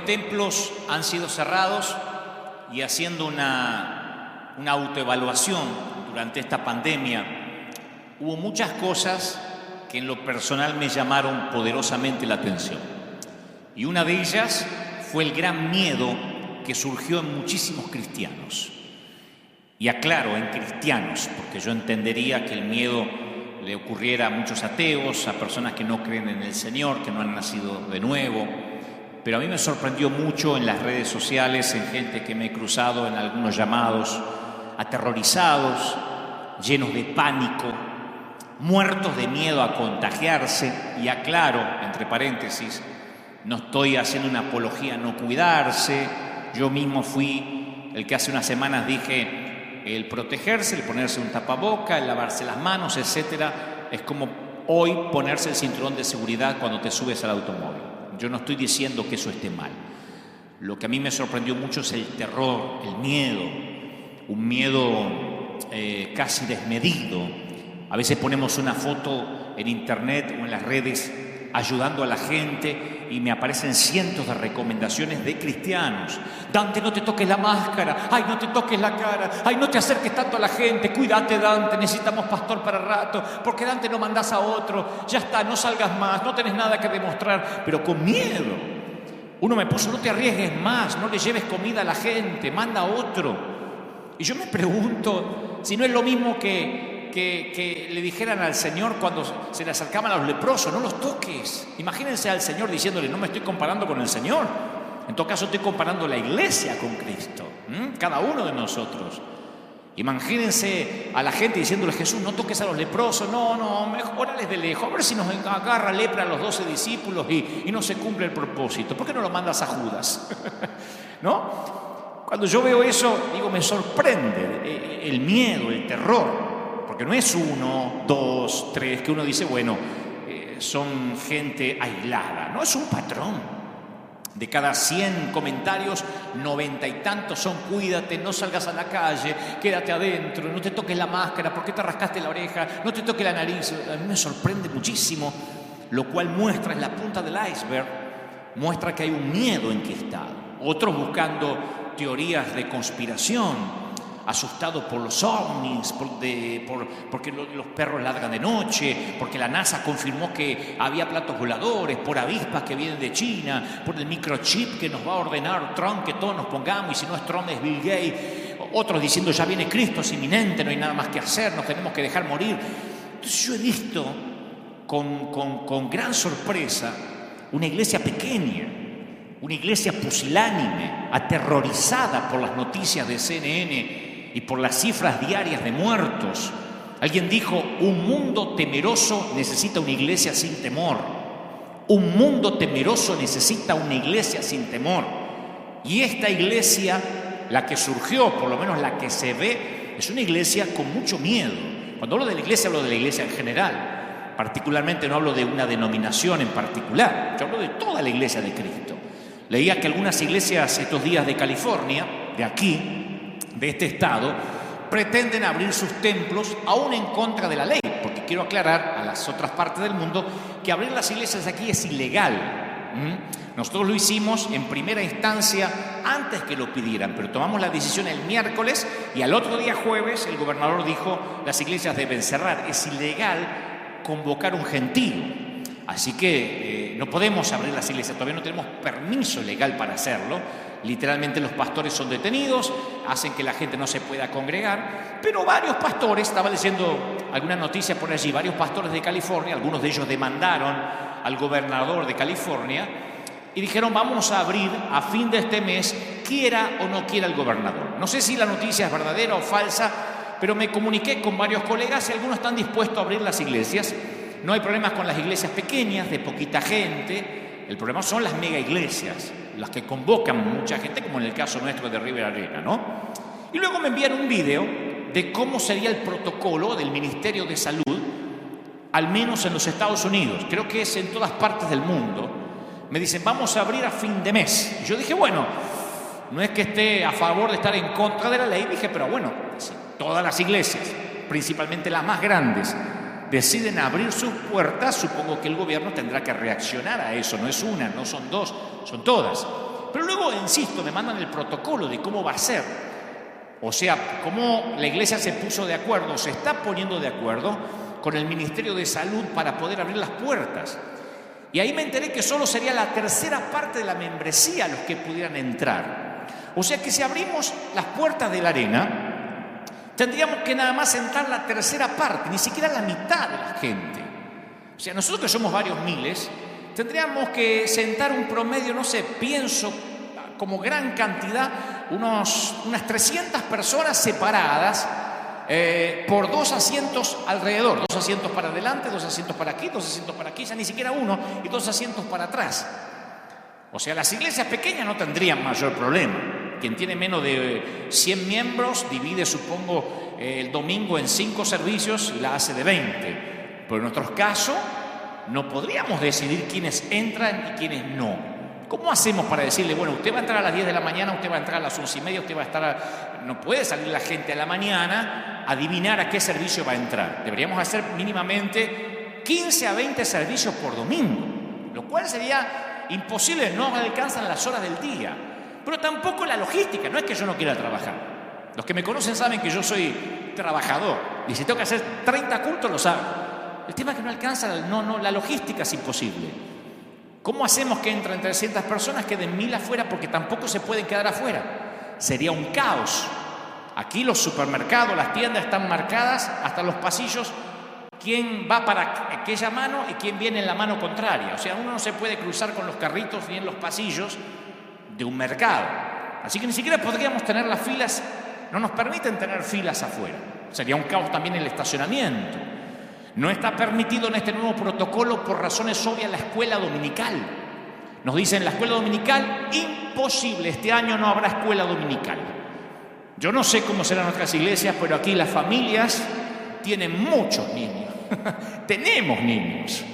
templos han sido cerrados y haciendo una autoevaluación durante esta pandemia, hubo muchas cosas que en lo personal me llamaron poderosamente la atención. Y una de ellas fue el gran miedo que surgió en muchísimos cristianos. Y aclaro, en cristianos, porque yo entendería que el miedo le ocurriera a muchos ateos, a personas que no creen en el Señor, que no han nacido de nuevo. Pero a mí me sorprendió mucho en las redes sociales, en gente que me he cruzado en algunos llamados, aterrorizados, llenos de pánico, muertos de miedo a contagiarse. Y aclaro, entre paréntesis, no estoy haciendo una apología a no cuidarse. Yo mismo fui el que hace unas semanas dije, el protegerse, el ponerse un tapaboca, el lavarse las manos, etcétera, es como hoy ponerse el cinturón de seguridad cuando te subes al automóvil. Yo no estoy diciendo que eso esté mal. Lo que a mí me sorprendió mucho es el terror, el miedo, un miedo casi desmedido. A veces ponemos una foto en internet o en las redes ayudando a la gente y me aparecen cientos de recomendaciones de cristianos. Dante, no te toques la máscara. Ay, no te toques la cara. Ay, no te acerques tanto a la gente. Cuídate, Dante, necesitamos pastor para rato. Porque Dante no mandás a otro. Ya está, no salgas más, no tenés nada que demostrar. Pero con miedo. Uno me puso, no te arriesgues más, no le lleves comida a la gente, manda a otro. Y yo me pregunto si no es lo mismo que le dijeran al Señor cuando se le acercaban a los leprosos, no los toques. Imagínense al Señor diciéndole, no me estoy comparando con el Señor. En todo caso estoy comparando la iglesia con Cristo, cada uno de nosotros. Imagínense a la gente diciéndole, Jesús, no toques a los leprosos, no, mejor órales de lejos, a ver si nos agarra lepra a los 12 discípulos y no se cumple el propósito. ¿Por qué no lo mandas a Judas? ¿No? Cuando yo veo eso, digo, me sorprende el miedo, el terror. Porque no es 1, 2, 3, que uno dice, bueno, son gente aislada. No, es un patrón. De cada 100 comentarios, 90 y tantos son cuídate, no salgas a la calle, quédate adentro, no te toques la máscara, ¿por qué te rascaste la oreja? No te toques la nariz. A mí me sorprende muchísimo, lo cual muestra, en la punta del iceberg, muestra que hay un miedo enquistado. Otros buscando teorías de conspiración, asustados por los ovnis, porque los perros ladran de noche, porque la NASA confirmó que había platos voladores, por avispas que vienen de China, por el microchip que nos va a ordenar Trump que todos nos pongamos, y si no es Trump es Bill Gates. Otros diciendo ya viene Cristo, es inminente, no hay nada más que hacer, nos tenemos que dejar morir. Entonces yo he visto con gran sorpresa una iglesia pequeña, una iglesia pusilánime, aterrorizada por las noticias de CNN y por las cifras diarias de muertos. Alguien dijo, un mundo temeroso necesita una iglesia sin temor. Un mundo temeroso necesita una iglesia sin temor. Y esta iglesia, la que surgió, por lo menos la que se ve, es una iglesia con mucho miedo. Cuando hablo de la iglesia en general. Particularmente no hablo de una denominación en particular. Yo hablo de toda la iglesia de Cristo. Leía que algunas iglesias estos días de California, de aquí, de este estado, pretenden abrir sus templos aún en contra de la ley, porque quiero aclarar a las otras partes del mundo que abrir las iglesias aquí es ilegal. Nosotros lo hicimos en primera instancia antes que lo pidieran, pero tomamos la decisión el miércoles y al otro día jueves el gobernador dijo las iglesias deben cerrar, es ilegal convocar un gentío. Así que no podemos abrir las iglesias, todavía no tenemos permiso legal para hacerlo. Literalmente los pastores son detenidos, hacen que la gente no se pueda congregar, pero varios pastores, estaba leyendo alguna noticia por allí, varios pastores de California, algunos de ellos demandaron al gobernador de California y dijeron vamos a abrir a fin de este mes, quiera o no quiera el gobernador. No sé si la noticia es verdadera o falsa, pero me comuniqué con varios colegas y algunos están dispuestos a abrir las iglesias. No hay problemas con las iglesias pequeñas, de poquita gente. El problema son las mega iglesias, las que convocan mucha gente, como en el caso nuestro de River Arena, ¿no? Y luego me envían un video de cómo sería el protocolo del Ministerio de Salud, al menos en los Estados Unidos. Creo que es en todas partes del mundo. Me dicen, vamos a abrir a fin de mes. Y yo dije, bueno, no es que esté a favor de estar en contra de la ley. Dije, pero bueno, si todas las iglesias, principalmente las más grandes, deciden abrir sus puertas, supongo que el gobierno tendrá que reaccionar a eso. No es una, no son dos, son todas. Pero luego, insisto, me mandan el protocolo de cómo va a ser. O sea, cómo la iglesia se puso de acuerdo, se está poniendo de acuerdo con el Ministerio de Salud para poder abrir las puertas. Y ahí me enteré que solo sería la tercera parte de la membresía los que pudieran entrar. O sea que si abrimos las puertas de la arena, tendríamos que nada más entrar la tercera parte, ni siquiera la mitad de la gente. O sea, nosotros que somos varios miles, tendríamos que sentar un promedio, no sé, pienso como gran cantidad, unas 300 personas separadas por 2 asientos alrededor, 2 asientos para adelante, 2 asientos para aquí, 2 asientos para aquí, ya ni siquiera uno, y 2 asientos para atrás. O sea, las iglesias pequeñas no tendrían mayor problema. Quien tiene menos de 100 miembros divide, supongo, el domingo en 5 servicios y la hace de 20. Pero en nuestros casos no podríamos decidir quiénes entran y quiénes no. ¿Cómo hacemos para decirle, bueno, usted va a entrar a las 10 de la mañana, usted va a entrar a las 11:30, usted va a estar... No puede salir la gente a la mañana a adivinar a qué servicio va a entrar. Deberíamos hacer mínimamente 15 a 20 servicios por domingo, lo cual sería imposible, no alcanzan las horas del día. Pero tampoco la logística, no es que yo no quiera trabajar. Los que me conocen saben que yo soy trabajador y si tengo que hacer 30 cultos lo saben. El tema es que no alcanza, la logística es imposible. ¿Cómo hacemos que entren 300 personas, queden 1000 afuera? Porque tampoco se pueden quedar afuera. Sería un caos. Aquí los supermercados, las tiendas están marcadas hasta los pasillos. ¿Quién va para aquella mano y quién viene en la mano contraria? O sea, uno no se puede cruzar con los carritos ni en los pasillos de un mercado. Así que ni siquiera podríamos tener las filas, no nos permiten tener filas afuera. Sería un caos también el estacionamiento. No está permitido en este nuevo protocolo por razones obvias la escuela dominical. Nos dicen la escuela dominical, imposible, este año no habrá escuela dominical. Yo no sé cómo serán nuestras iglesias, pero aquí las familias tienen muchos niños. Tenemos niños.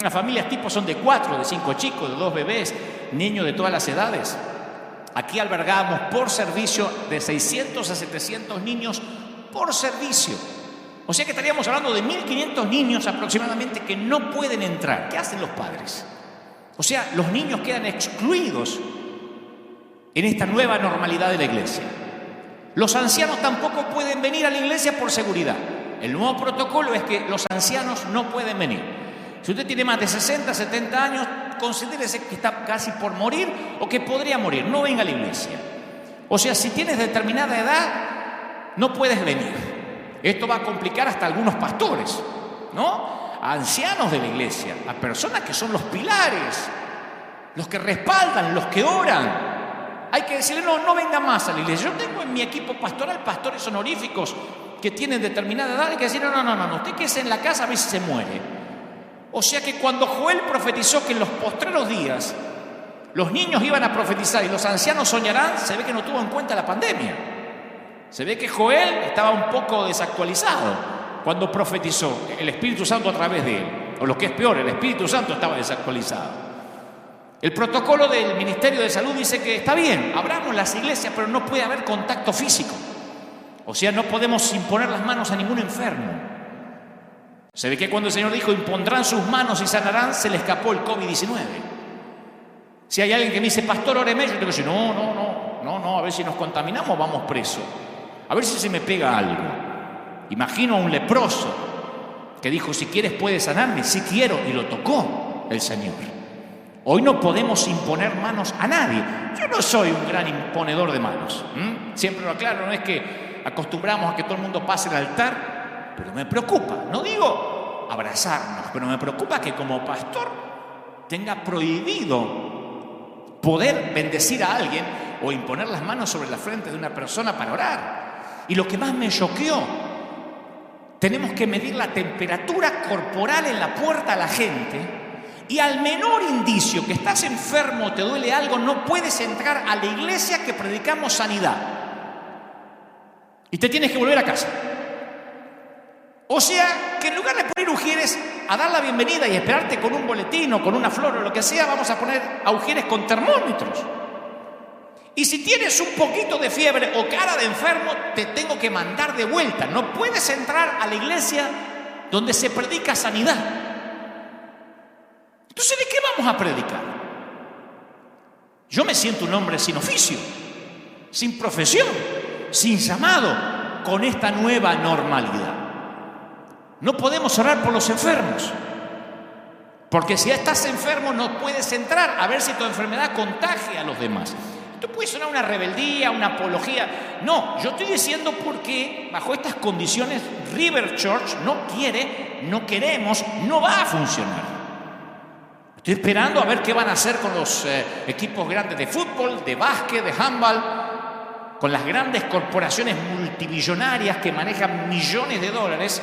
Las familias tipo son de 4, de 5 chicos, de 2 bebés, niños de todas las edades. Aquí albergamos por servicio de 600 a 700 niños por servicio. O sea que estaríamos hablando de 1.500 niños aproximadamente que no pueden entrar. ¿Qué hacen los padres? O sea, los niños quedan excluidos en esta nueva normalidad de la iglesia. Los ancianos tampoco pueden venir a la iglesia por seguridad. El nuevo protocolo es que los ancianos no pueden venir. Si usted tiene más de 60, 70 años, considérese que está casi por morir o que podría morir. No venga a la iglesia. O sea, si tienes determinada edad, no puedes venir. Esto va a complicar hasta algunos pastores, ¿no? A ancianos de la iglesia, a personas que son los pilares, los que respaldan, los que oran. Hay que decirle, no venga más a la iglesia. Yo tengo en mi equipo pastoral pastores honoríficos que tienen determinada edad. Hay que decirle, no, usted quédese en la casa a ver si se muere. O sea que cuando Joel profetizó que en los postreros días los niños iban a profetizar y los ancianos soñarán, se ve que no tuvo en cuenta la pandemia. Se ve que Joel estaba un poco desactualizado cuando profetizó el Espíritu Santo a través de él. O lo que es peor, el Espíritu Santo estaba desactualizado. El protocolo del Ministerio de Salud dice que está bien, abramos las iglesias, pero no puede haber contacto físico. O sea, no podemos imponer las manos a ningún enfermo. Se ve que cuando el Señor dijo, impondrán sus manos y sanarán, se le escapó el COVID-19. Si hay alguien que me dice, pastor, óreme, yo tengo que decir, no, a ver si nos contaminamos, vamos presos. A ver si se me pega algo. Imagino a un leproso que dijo, si quieres puedes sanarme. Sí quiero, y lo tocó el Señor. Hoy no podemos imponer manos a nadie. Yo no soy un gran imponedor de manos. Siempre lo aclaro, no es que acostumbramos a que todo el mundo pase el altar, pero me preocupa. No digo abrazarnos, pero me preocupa que como pastor tenga prohibido poder bendecir a alguien o imponer las manos sobre la frente de una persona para orar. Y lo que más me choqueó, tenemos que medir la temperatura corporal en la puerta a la gente y al menor indicio que estás enfermo o te duele algo, no puedes entrar a la iglesia que predicamos sanidad. Y te tienes que volver a casa. O sea, que en lugar de poner ujieres a dar la bienvenida y esperarte con un boletín o con una flor o lo que sea, vamos a poner a ujieres con termómetros. Y si tienes un poquito de fiebre o cara de enfermo, te tengo que mandar de vuelta. No puedes entrar a la iglesia donde se predica sanidad. Entonces, ¿de qué vamos a predicar? Yo me siento un hombre sin oficio, sin profesión, sin llamado, con esta nueva normalidad. No podemos orar por los enfermos, porque si estás enfermo no puedes entrar a ver si tu enfermedad contagia a los demás. Esto puede sonar una rebeldía, una apología. No, yo estoy diciendo porque bajo estas condiciones River Church no quiere, no queremos, no va a funcionar. Estoy esperando a ver qué van a hacer con los equipos grandes de fútbol, de básquet, de handball, con las grandes corporaciones multimillonarias que manejan millones de dólares,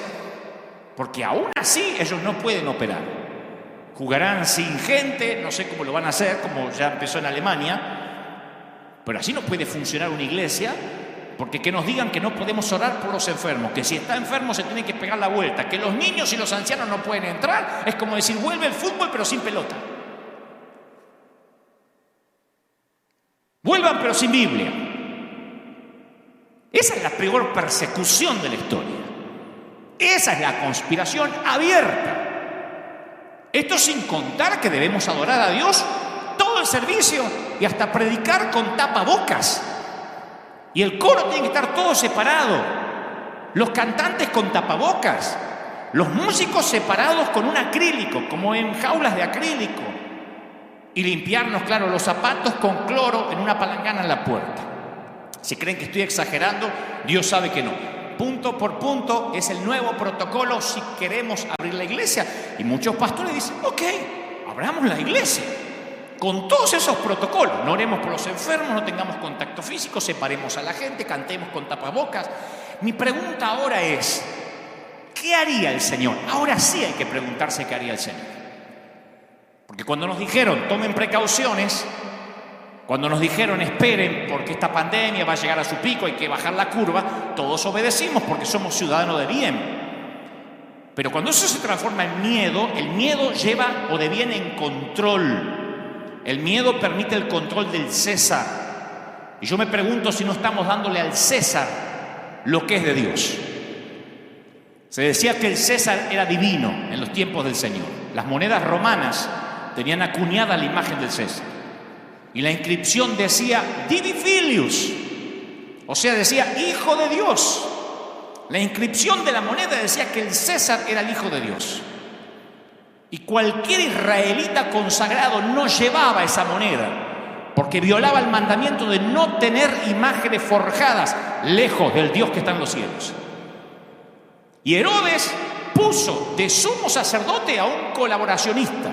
porque aún así ellos no pueden operar. Jugarán sin gente, no sé cómo lo van a hacer, como ya empezó en Alemania, pero así no puede funcionar una iglesia, porque que nos digan que no podemos orar por los enfermos, que si está enfermo se tiene que pegar la vuelta, que los niños y los ancianos no pueden entrar, es como decir, vuelve el fútbol pero sin pelota. Vuelvan pero sin Biblia. Esa es la peor persecución de la historia. Esa es la conspiración abierta. Esto sin contar que debemos adorar a Dios todo el servicio y hasta predicar con tapabocas. Y el coro tiene que estar todo separado. Los cantantes con tapabocas. Los músicos separados con un acrílico, como en jaulas de acrílico. Y limpiarnos, claro, los zapatos con cloro en una palangana en la puerta. Si creen que estoy exagerando, Dios sabe que no. Punto por punto es el nuevo protocolo si queremos abrir la iglesia. Y muchos pastores dicen, ok, abramos la iglesia. Con todos esos protocolos, no oremos por los enfermos, no tengamos contacto físico, separemos a la gente, cantemos con tapabocas. Mi pregunta ahora es, ¿qué haría el Señor? Ahora sí hay que preguntarse qué haría el Señor. Porque cuando nos dijeron, tomen precauciones, cuando nos dijeron, esperen porque esta pandemia va a llegar a su pico, hay que bajar la curva, todos obedecimos porque somos ciudadanos de bien. Pero cuando eso se transforma en miedo, el miedo lleva o deviene en control. El miedo permite el control del César. Y yo me pregunto si no estamos dándole al César lo que es de Dios. Se decía que el César era divino en los tiempos del Señor. Las monedas romanas tenían acuñada la imagen del César. Y la inscripción decía Divi Filius, o sea, decía Hijo de Dios. La inscripción de la moneda decía que el César era el Hijo de Dios. Y cualquier israelita consagrado no llevaba esa moneda, porque violaba el mandamiento de no tener imágenes forjadas lejos del Dios que está en los cielos. Y Herodes puso de sumo sacerdote a un colaboracionista,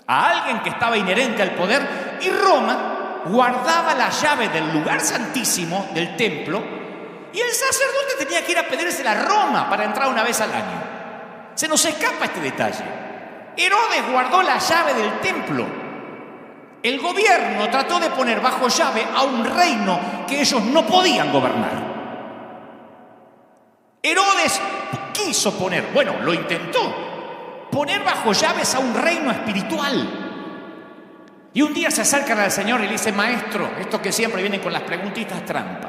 a alguien que estaba inherente al poder, y Roma guardaba la llave del lugar santísimo del templo, y el sacerdote tenía que ir a pedírsela a Roma para entrar una vez al año. Se nos escapa este detalle. Herodes guardó la llave del templo. El gobierno trató de poner bajo llave a un reino que ellos no podían gobernar. Herodes quiso poner, bueno, lo intentó, poner bajo llaves a un reino espiritual. Y un día se acercan al Señor y le dicen, maestro, estos que siempre vienen con las preguntitas trampa.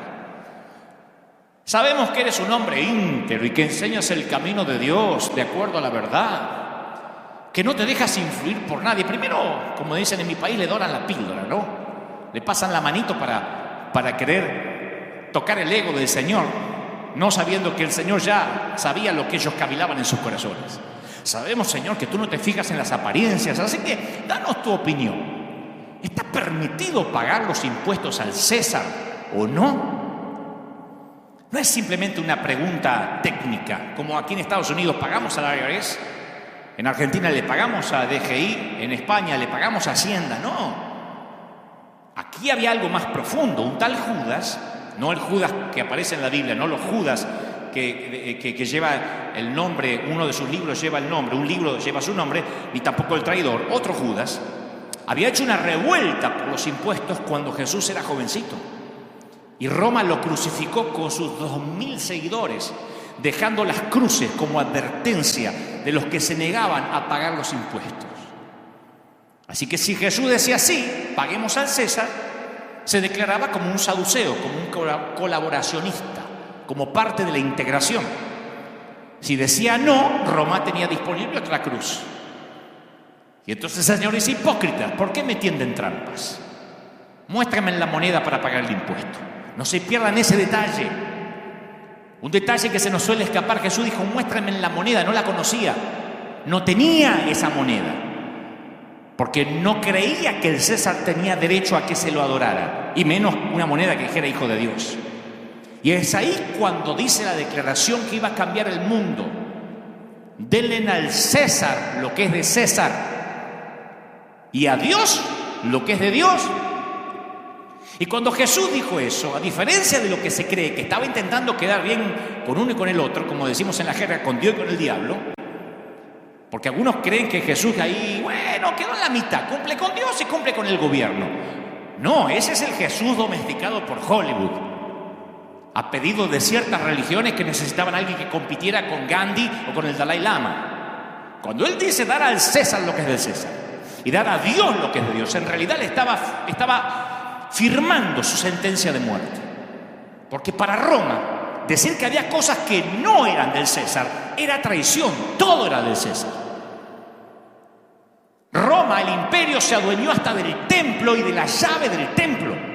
Sabemos que eres un hombre íntegro y que enseñas el camino de Dios de acuerdo a la verdad, que no te dejas influir por nadie. Primero, como dicen en mi país, le doran la píldora, ¿no? Le pasan la manito para querer tocar el ego del Señor, no sabiendo que el Señor ya sabía lo que ellos cavilaban en sus corazones. Sabemos, Señor, que tú no te fijas en las apariencias, así que danos tu opinión. ¿Está permitido pagar los impuestos al César o no? No es simplemente una pregunta técnica, como aquí en Estados Unidos pagamos al IRS, en Argentina le pagamos a DGI, en España le pagamos a Hacienda. No, aquí había algo más profundo. Un tal Judas, no el Judas que aparece en la Biblia, no los Judas que lleva el nombre, uno de sus libros lleva el nombre, un libro lleva su nombre, ni tampoco el traidor, otro Judas, había hecho una revuelta por los impuestos cuando Jesús era jovencito. Y Roma lo crucificó con sus 2000 seguidores, dejando las cruces como advertencia de los que se negaban a pagar los impuestos. Así que si Jesús decía sí, paguemos al César, se declaraba como un saduceo, como un colaboracionista, como parte de la integración. Si decía no, Roma tenía disponible otra cruz. Y entonces el Señor dice: hipócritas, ¿por qué me tienden trampas? Muéstrame la moneda para pagar el impuesto. No se pierdan ese detalle. Un detalle que se nos suele escapar. Jesús dijo: muéstrame la moneda. No la conocía. No tenía esa moneda. Porque no creía que el César tenía derecho a que se lo adorara. Y menos una moneda que dijera hijo de Dios. Y es ahí cuando dice la declaración que iba a cambiar el mundo. Denle al César lo que es de César. Y a Dios lo que es de Dios. Y cuando Jesús dijo eso, a diferencia de lo que se cree, que estaba intentando quedar bien con uno y con el otro, como decimos en la jerga, con Dios y con el diablo, porque algunos creen que Jesús ahí, bueno, quedó en la mitad, cumple con Dios y cumple con el gobierno. No, ese es el Jesús domesticado por Hollywood, a pedido de ciertas religiones que necesitaban a alguien que compitiera con Gandhi o con el Dalai Lama. Cuando él dice dar al César lo que es del César y dar a Dios lo que es de Dios, en realidad le estaba firmando su sentencia de muerte. Porque para Roma, decir que había cosas que no eran del César era traición. Todo era del César. Roma, el imperio, se adueñó hasta del templo y de la llave del templo.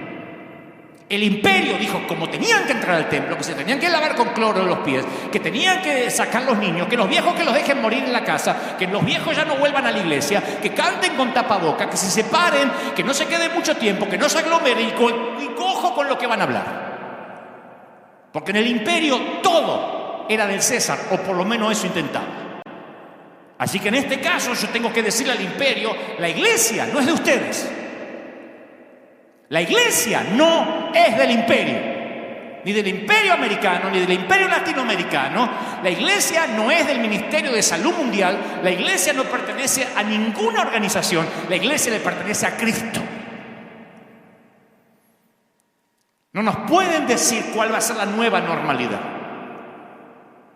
El imperio dijo, como tenían que entrar al templo, que se tenían que lavar con cloro los pies, que tenían que sacar los niños, que los viejos que los dejen morir en la casa, que los viejos ya no vuelvan a la iglesia, que canten con tapaboca, que se separen, que no se queden mucho tiempo, que no se aglomeren y cojo con lo que van a hablar. Porque en el imperio todo era del César, o por lo menos eso intentaba. Así que en este caso yo tengo que decirle al imperio, la iglesia no es de ustedes. La iglesia no es del imperio, ni del imperio americano, ni del imperio latinoamericano. La iglesia no es del Ministerio de Salud Mundial. La iglesia no pertenece a ninguna organización. La iglesia le pertenece a Cristo. No nos pueden decir cuál va a ser la nueva normalidad.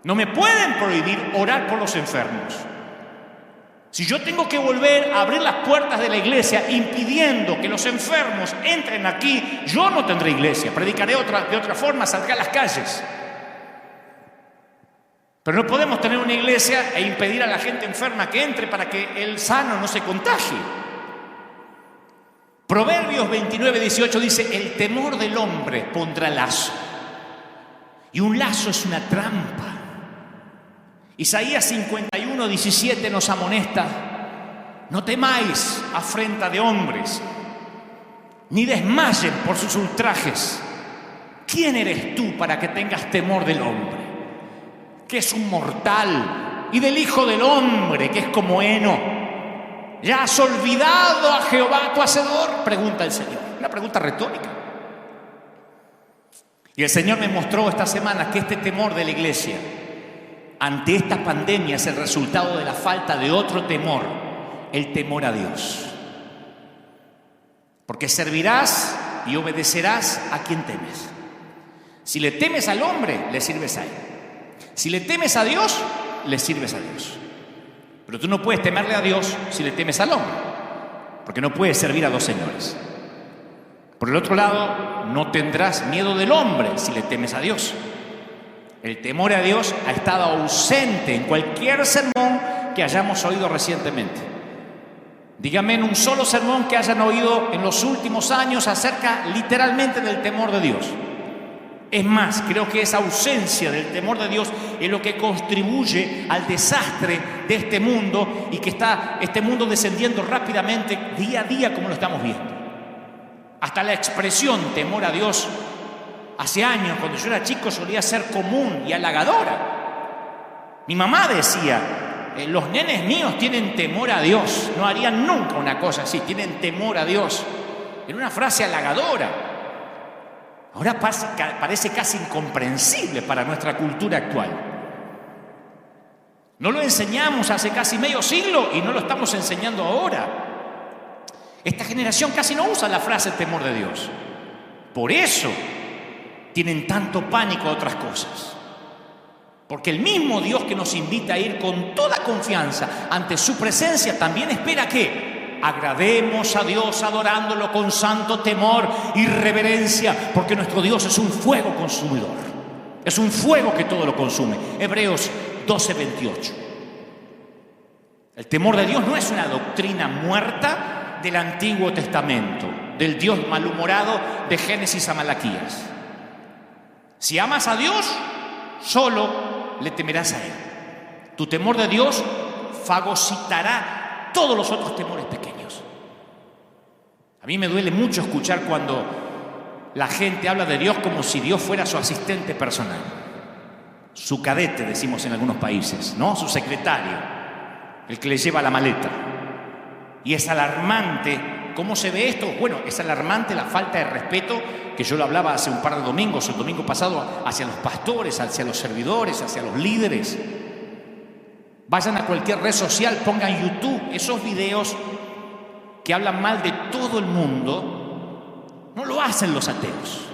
No me pueden prohibir orar por los enfermos. Si yo tengo que volver a abrir las puertas de la iglesia impidiendo que los enfermos entren aquí, yo no tendré iglesia. Predicaré de otra forma, saldré a las calles. Pero no podemos tener una iglesia e impedir a la gente enferma que entre para que el sano no se contagie. Proverbios 29:18 dice: el temor del hombre pondrá lazo. Y un lazo es una trampa. Isaías 51:17 nos amonesta: no temáis afrenta de hombres, ni desmayen por sus ultrajes. ¿Quién eres tú para que tengas temor del hombre, que es un mortal, y del Hijo del Hombre, que es como heno? ¿Ya has olvidado a Jehová tu Hacedor?, pregunta el Señor. Una pregunta retórica. Y el Señor me mostró esta semana que este temor de la iglesia ante esta pandemia es el resultado de la falta de otro temor, el temor a Dios. Porque servirás y obedecerás a quien temes. Si le temes al hombre, le sirves a él. Si le temes a Dios, le sirves a Dios. Pero tú no puedes temerle a Dios si le temes al hombre, porque no puedes servir a dos señores. Por el otro lado, no tendrás miedo del hombre si le temes a Dios. El temor a Dios ha estado ausente en cualquier sermón que hayamos oído recientemente. Díganme en un solo sermón que hayan oído en los últimos años acerca literalmente del temor de Dios. Es más, creo que esa ausencia del temor de Dios es lo que contribuye al desastre de este mundo y que está este mundo descendiendo rápidamente día a día como lo estamos viendo. Hasta la expresión temor a Dios hace años, cuando yo era chico, solía ser común y halagadora. Mi mamá decía: los nenes míos tienen temor a Dios, no harían nunca una cosa así, tienen temor a Dios. Era una frase halagadora. Ahora parece casi incomprensible para nuestra cultura actual. No lo enseñamos hace casi medio siglo y no lo estamos enseñando ahora. Esta generación casi no usa la frase temor de Dios. Por eso tienen tanto pánico a otras cosas. Porque el mismo Dios que nos invita a ir con toda confianza ante su presencia también espera que agrademos a Dios adorándolo con santo temor y reverencia, porque nuestro Dios es un fuego consumidor. Es un fuego que todo lo consume. Hebreos 12:28. El temor de Dios no es una doctrina muerta del Antiguo Testamento, del Dios malhumorado de Génesis a Malaquías. Si amas a Dios, solo le temerás a Él. Tu temor de Dios fagocitará todos los otros temores pequeños. A mí me duele mucho escuchar cuando la gente habla de Dios como si Dios fuera su asistente personal, su cadete, decimos en algunos países, ¿no? Su secretario, el que le lleva la maleta. Y es alarmante cómo se ve esto. Bueno, es alarmante la falta de respeto, que yo lo hablaba hace un par de domingos, el domingo pasado, hacia los pastores, hacia los servidores, hacia los líderes. Vayan a cualquier red social, pongan YouTube, esos videos que hablan mal de todo el mundo, no lo hacen los ateos.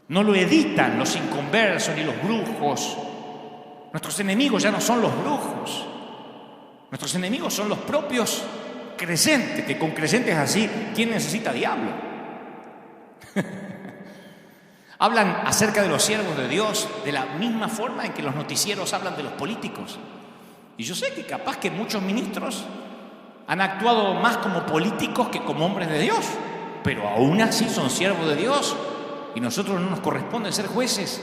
No lo editan los inconversos ni los brujos. Nuestros enemigos ya no son los brujos. Nuestros enemigos son los propios creyentes, que con creyentes así, ¿quién necesita diablo? Hablan acerca de los siervos de Dios de la misma forma en que los noticieros hablan de los políticos. Y yo sé que capaz que muchos ministros han actuado más como políticos que como hombres de Dios, pero aún así son siervos de Dios y nosotros no nos corresponde ser jueces.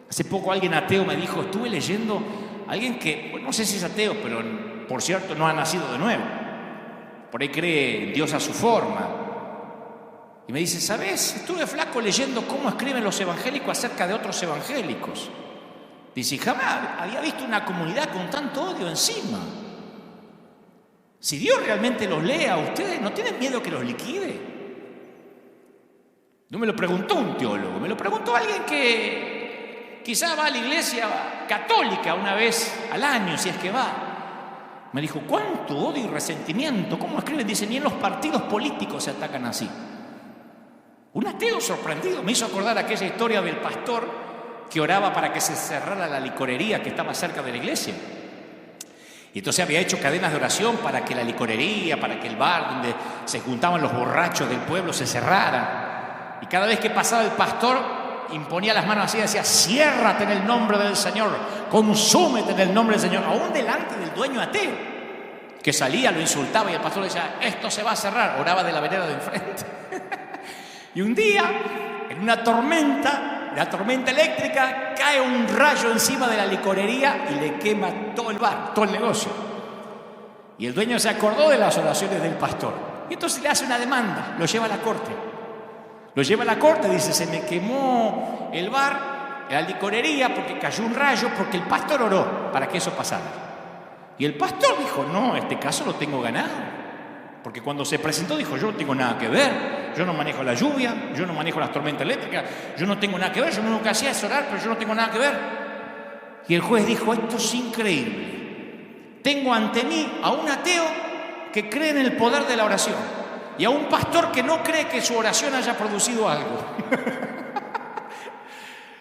Hace poco alguien ateo me dijo, estuve leyendo, alguien que, bueno, no sé si es ateo, pero por cierto no ha nacido de nuevo, por ahí cree en Dios a su forma, y me dice, ¿sabes? Estuve flaco leyendo cómo escriben los evangélicos acerca de otros evangélicos. Dice, jamás había visto una comunidad con tanto odio encima. Si Dios realmente los lee a ustedes, ¿no tienen miedo que los liquide? No me lo preguntó un teólogo, me lo preguntó alguien que quizá va a la iglesia católica una vez al año, si es que va. Me dijo, ¿cuánto odio y resentimiento? ¿Cómo escriben? Dice, ni en los partidos políticos se atacan así. Un ateo sorprendido me hizo acordar aquella historia del pastor que oraba para que se cerrara la licorería que estaba cerca de la iglesia. Y entonces había hecho cadenas de oración para que la licorería, para que el bar donde se juntaban los borrachos del pueblo se cerrara. Y cada vez que pasaba el pastor, imponía las manos así y decía, ciérrate en el nombre del Señor, consúmete en el nombre del Señor, aún delante del dueño ateo, que salía, lo insultaba y el pastor le decía, esto se va a cerrar, oraba de la vereda de enfrente. Y un día, en una tormenta, la tormenta eléctrica, cae un rayo encima de la licorería y le quema todo el bar, todo el negocio. Y el dueño se acordó de las oraciones del pastor. Y entonces le hace una demanda, lo lleva a la corte. Lo lleva a la corte, dice, se me quemó el bar, la licorería, porque cayó un rayo, porque el pastor oró para que eso pasara. Y el pastor dijo, no, este caso lo tengo ganado. Porque cuando se presentó dijo, yo no tengo nada que ver, yo no manejo la lluvia, yo no manejo las tormentas eléctricas, yo no tengo nada que ver, yo lo único que hacía es orar, pero yo no tengo nada que ver. Y el juez dijo, esto es increíble. Tengo ante mí a un ateo que cree en el poder de la oración y a un pastor que no cree que su oración haya producido algo.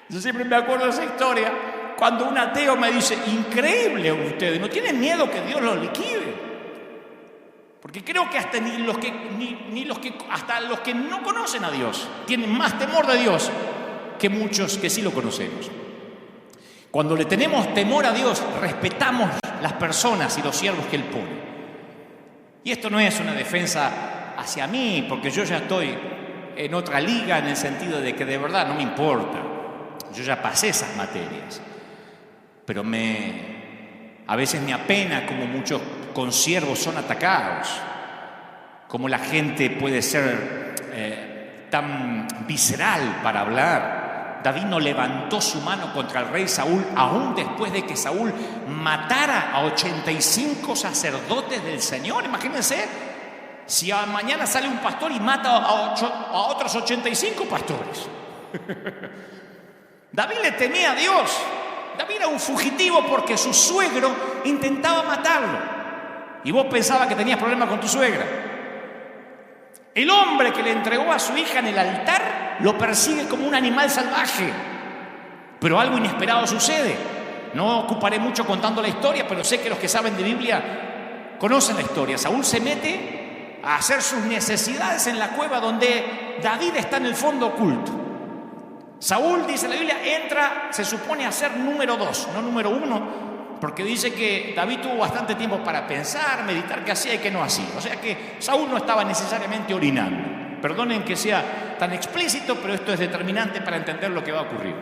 Yo siempre me acuerdo de esa historia, cuando un ateo me dice, increíble ustedes, ¿no tienen miedo que Dios los liquide? Porque creo que hasta hasta los que no conocen a Dios tienen más temor de Dios que muchos que sí lo conocemos. Cuando le tenemos temor a Dios, respetamos las personas y los siervos que Él pone. Y esto no es una defensa hacia mí, porque yo ya estoy en otra liga en el sentido de que de verdad no me importa. Yo ya pasé esas materias. Pero a veces me apena como muchos consiervos son atacados, como la gente puede ser tan visceral para hablar. David no levantó su mano contra el rey Saúl, aún después de que Saúl matara a 85 sacerdotes del Señor. Imagínense, si mañana sale un pastor y mata a otros 85 pastores. David le temía a Dios. David era un fugitivo porque su suegro intentaba matarlo. Y vos pensabas que tenías problemas con tu suegra. El hombre que le entregó a su hija en el altar lo persigue como un animal salvaje. Pero algo inesperado sucede. No ocuparé mucho contando la historia, pero sé que los que saben de Biblia conocen la historia. Saúl se mete a hacer sus necesidades en la cueva donde David está en el fondo oculto. Saúl, dice la Biblia, entra, se supone a ser número 2, no número 1, porque dice que David tuvo bastante tiempo para pensar, meditar qué hacía y qué no hacía. O sea que Saúl no estaba necesariamente orinando. Perdonen que sea tan explícito, pero esto es determinante para entender lo que va a ocurrir.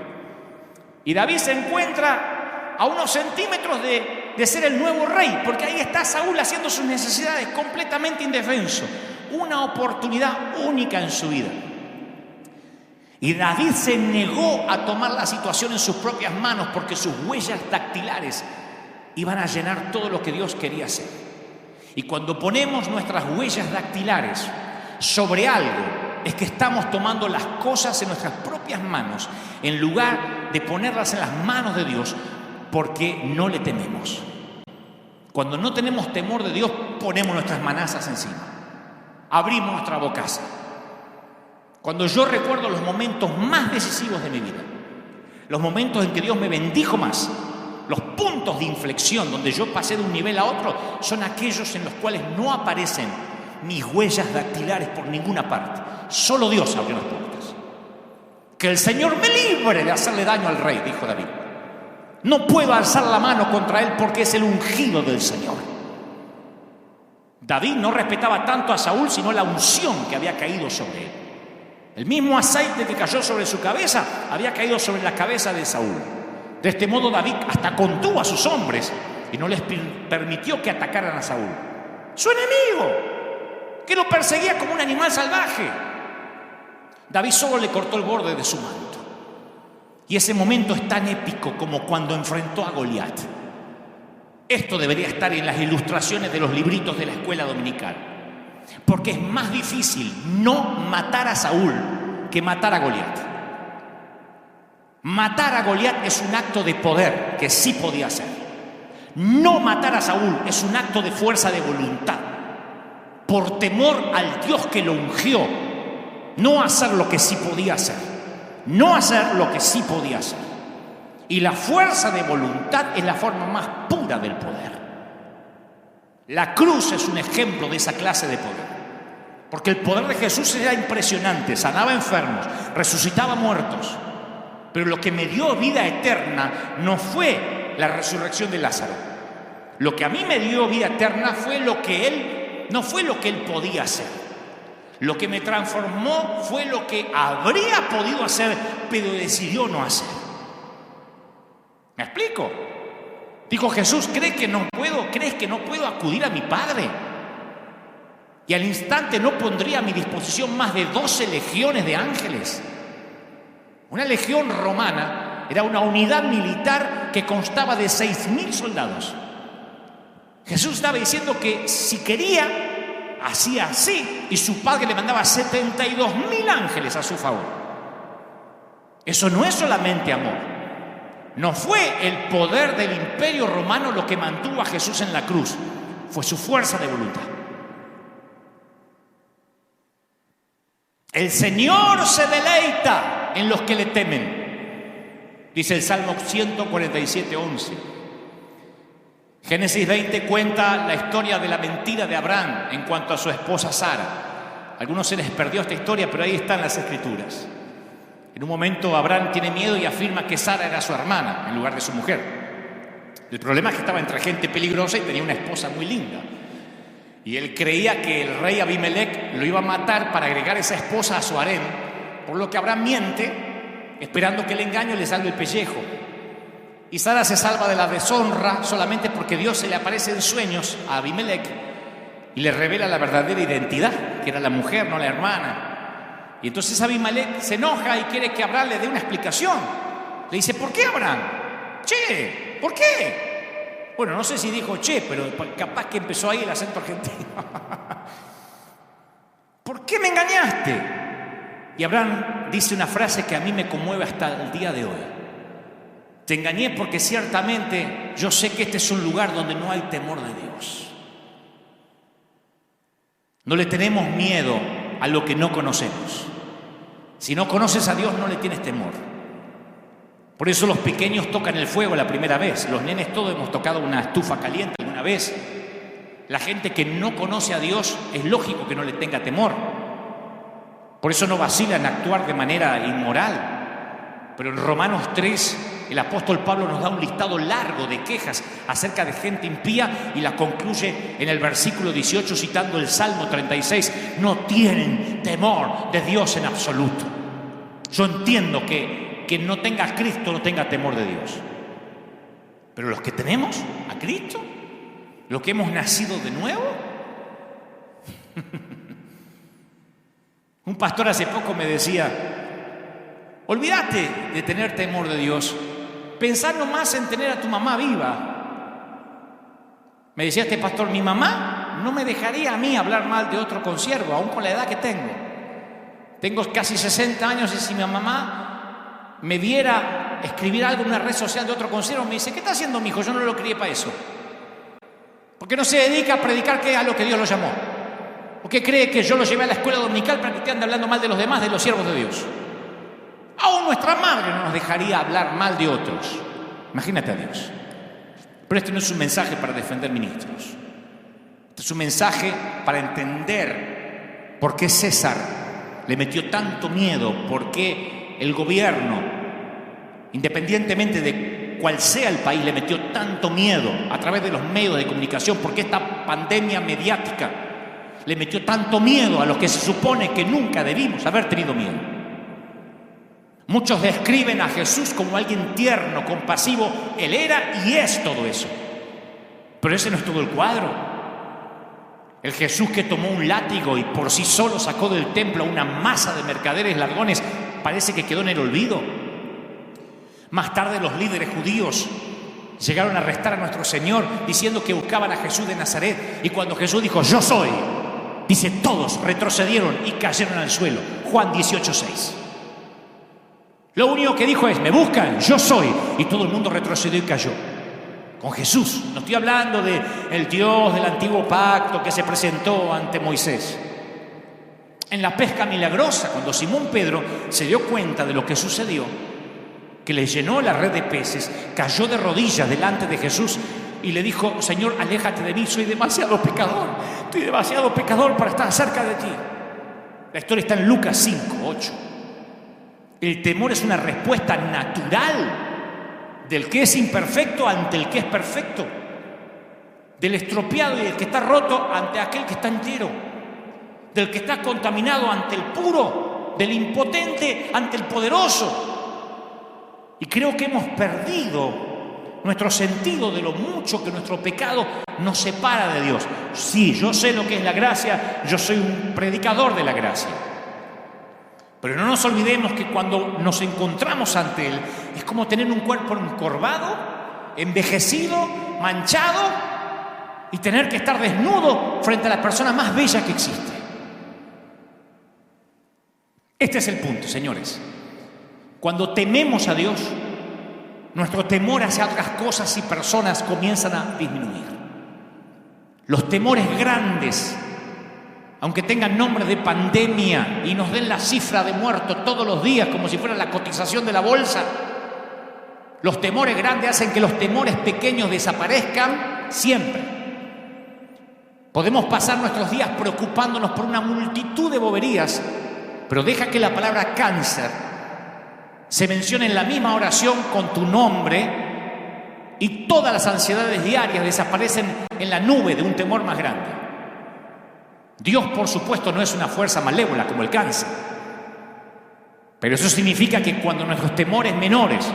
Y David se encuentra a unos centímetros de ser el nuevo rey, porque ahí está Saúl haciendo sus necesidades completamente indefenso. Una oportunidad única en su vida. Y David se negó a tomar la situación en sus propias manos porque sus huellas dactilares iban a llenar todo lo que Dios quería hacer. Y cuando ponemos nuestras huellas dactilares sobre algo, es que estamos tomando las cosas en nuestras propias manos en lugar de ponerlas en las manos de Dios, porque no le tememos. Cuando no tenemos temor de Dios, ponemos nuestras manazas encima, abrimos nuestra bocaza. Cuando yo recuerdo los momentos más decisivos de mi vida, los momentos en que Dios me bendijo más, los puntos de inflexión donde yo pasé de un nivel a otro, son aquellos en los cuales no aparecen mis huellas dactilares por ninguna parte. Solo Dios abrió las puertas. Que el Señor me libre de hacerle daño al rey, dijo David. No puedo alzar la mano contra él porque es el ungido del Señor. David no respetaba tanto a Saúl, sino la unción que había caído sobre él. El mismo aceite que cayó sobre su cabeza había caído sobre la cabeza de Saúl. De este modo David hasta contuvo a sus hombres y no les permitió que atacaran a Saúl, su enemigo, que lo perseguía como un animal salvaje. David solo le cortó el borde de su manto. Y ese momento es tan épico como cuando enfrentó a Goliat. Esto debería estar en las ilustraciones de los libritos de la escuela dominical, porque es más difícil no matar a Saúl que matar a Goliat. Matar a Goliat es un acto de poder que sí podía hacer. No matar a Saúl es un acto de fuerza de voluntad. Por temor al Dios que lo ungió, no hacer lo que sí podía hacer. No hacer lo que sí podía hacer. Y la fuerza de voluntad es la forma más pura del poder. La cruz es un ejemplo de esa clase de poder. Porque el poder de Jesús era impresionante. Sanaba enfermos, resucitaba muertos. Pero lo que me dio vida eterna no fue la resurrección de Lázaro. Lo que a mí me dio vida eterna fue no fue lo que él podía hacer. Lo que me transformó fue lo que habría podido hacer, pero decidió no hacer. ¿Me explico? Dijo Jesús: ¿crees que no puedo acudir a mi Padre? Y al instante no pondría a mi disposición más de 12 legiones de ángeles. Una legión romana era una unidad militar que constaba de 6.000 soldados. Jesús estaba diciendo que si quería, hacía así, y su Padre le mandaba 72.000 ángeles a su favor. Eso no es solamente amor. No fue el poder del imperio romano lo que mantuvo a Jesús en la cruz, fue su fuerza de voluntad. El Señor se deleita en los que le temen, dice el Salmo 147:11. Génesis 20 cuenta la historia de la mentira de Abraham en cuanto a su esposa Sara. A algunos se les perdió esta historia, pero ahí están las escrituras. En un momento Abraham tiene miedo y afirma que Sara era su hermana en lugar de su mujer. El problema es que estaba entre gente peligrosa y tenía una esposa muy linda. Y él creía que el rey Abimelech lo iba a matar para agregar esa esposa a su harén, por lo que Abraham miente, esperando que el engaño le salve el pellejo. Y Sara se salva de la deshonra solamente porque Dios se le aparece en sueños a Abimelech y le revela la verdadera identidad, que era la mujer, no la hermana. Y entonces Abimelech se enoja y quiere que Abraham le dé una explicación. Le dice: ¿por qué, Abraham? Che, ¿por qué? Bueno, no sé si dijo che, pero capaz que empezó ahí el acento argentino. ¿Por qué me engañaste? Y Abraham dice una frase que a mí me conmueve hasta el día de hoy. Te engañé porque ciertamente yo sé que este es un lugar donde no hay temor de Dios. No le tenemos miedo a lo que no conocemos. Si no conoces a Dios, no le tienes temor. Por eso los pequeños tocan el fuego la primera vez. Los nenes todos hemos tocado una estufa caliente alguna vez. La gente que no conoce a Dios es lógico que no le tenga temor. Por eso no vacila en actuar de manera inmoral. Pero en Romanos 3 el apóstol Pablo nos da un listado largo de quejas acerca de gente impía y la concluye en el versículo 18 citando el Salmo 36. No tienen temor de Dios en absoluto. Yo entiendo que quien no tenga a Cristo no tenga temor de Dios. Pero los que tenemos a Cristo, los que hemos nacido de nuevo. Un pastor hace poco me decía: olvídate de tener temor de Dios, pensá nomás en tener a tu mamá viva. Me decía este pastor: mi mamá no me dejaría a mí hablar mal de otro consiervo, aún con la edad que tengo. Tengo casi 60 años y si mi mamá me viera escribir algo en una red social de otro consiervo, me dice: ¿qué está haciendo mi hijo? Yo no lo crié para eso. ¿Por qué no se dedica a predicar que es a lo que Dios lo llamó? ¿Por qué cree que yo lo llevé a la escuela dominical para que te ande hablando mal de los demás, de los siervos de Dios? Aún nuestra madre no nos dejaría hablar mal de otros. Imagínate a Dios. Pero este no es un mensaje para defender ministros. Este es un mensaje para entender por qué César le metió tanto miedo, por qué el gobierno, independientemente de cuál sea el país, le metió tanto miedo a través de los medios de comunicación, por qué esta pandemia mediática le metió tanto miedo a los que se supone que nunca debimos haber tenido miedo. Muchos describen a Jesús como alguien tierno, compasivo. Él era y es todo eso. Pero ese no es todo el cuadro. El Jesús que tomó un látigo y por sí solo sacó del templo a una masa de mercaderes ladrones parece que quedó en el olvido. Más tarde los líderes judíos llegaron a arrestar a nuestro Señor diciendo que buscaban a Jesús de Nazaret. Y cuando Jesús dijo: yo soy, dice, todos retrocedieron y cayeron al suelo. Juan 18:6. Lo único que dijo es: me buscan, yo soy. Y todo el mundo retrocedió y cayó. Con Jesús. No estoy hablando del Dios del antiguo pacto que se presentó ante Moisés. En la pesca milagrosa, cuando Simón Pedro se dio cuenta de lo que sucedió, que le llenó la red de peces, cayó de rodillas delante de Jesús y le dijo: Señor, aléjate de mí, soy demasiado pecador. Estoy demasiado pecador para estar cerca de ti. La historia está en Lucas 5:8. El temor es una respuesta natural del que es imperfecto ante el que es perfecto, del estropeado y del que está roto ante aquel que está entero, del que está contaminado ante el puro, del impotente ante el poderoso. Y creo que hemos perdido nuestro sentido de lo mucho que nuestro pecado nos separa de Dios. Sí, yo sé lo que es la gracia, yo soy un predicador de la gracia. Pero no nos olvidemos que cuando nos encontramos ante Él es como tener un cuerpo encorvado, envejecido, manchado y tener que estar desnudo frente a la persona más bella que existe. Este es el punto, señores. Cuando tememos a Dios, nuestro temor hacia otras cosas y personas comienzan a disminuir. Los temores grandes, aunque tengan nombre de pandemia y nos den la cifra de muertos todos los días como si fuera la cotización de la bolsa, los temores grandes hacen que los temores pequeños desaparezcan siempre. Podemos pasar nuestros días preocupándonos por una multitud de boberías, pero deja que la palabra cáncer se mencione en la misma oración con tu nombre y todas las ansiedades diarias desaparecen en la nube de un temor más grande. Dios, por supuesto, no es una fuerza malévola como el cáncer. Pero eso significa que cuando nuestros temores menores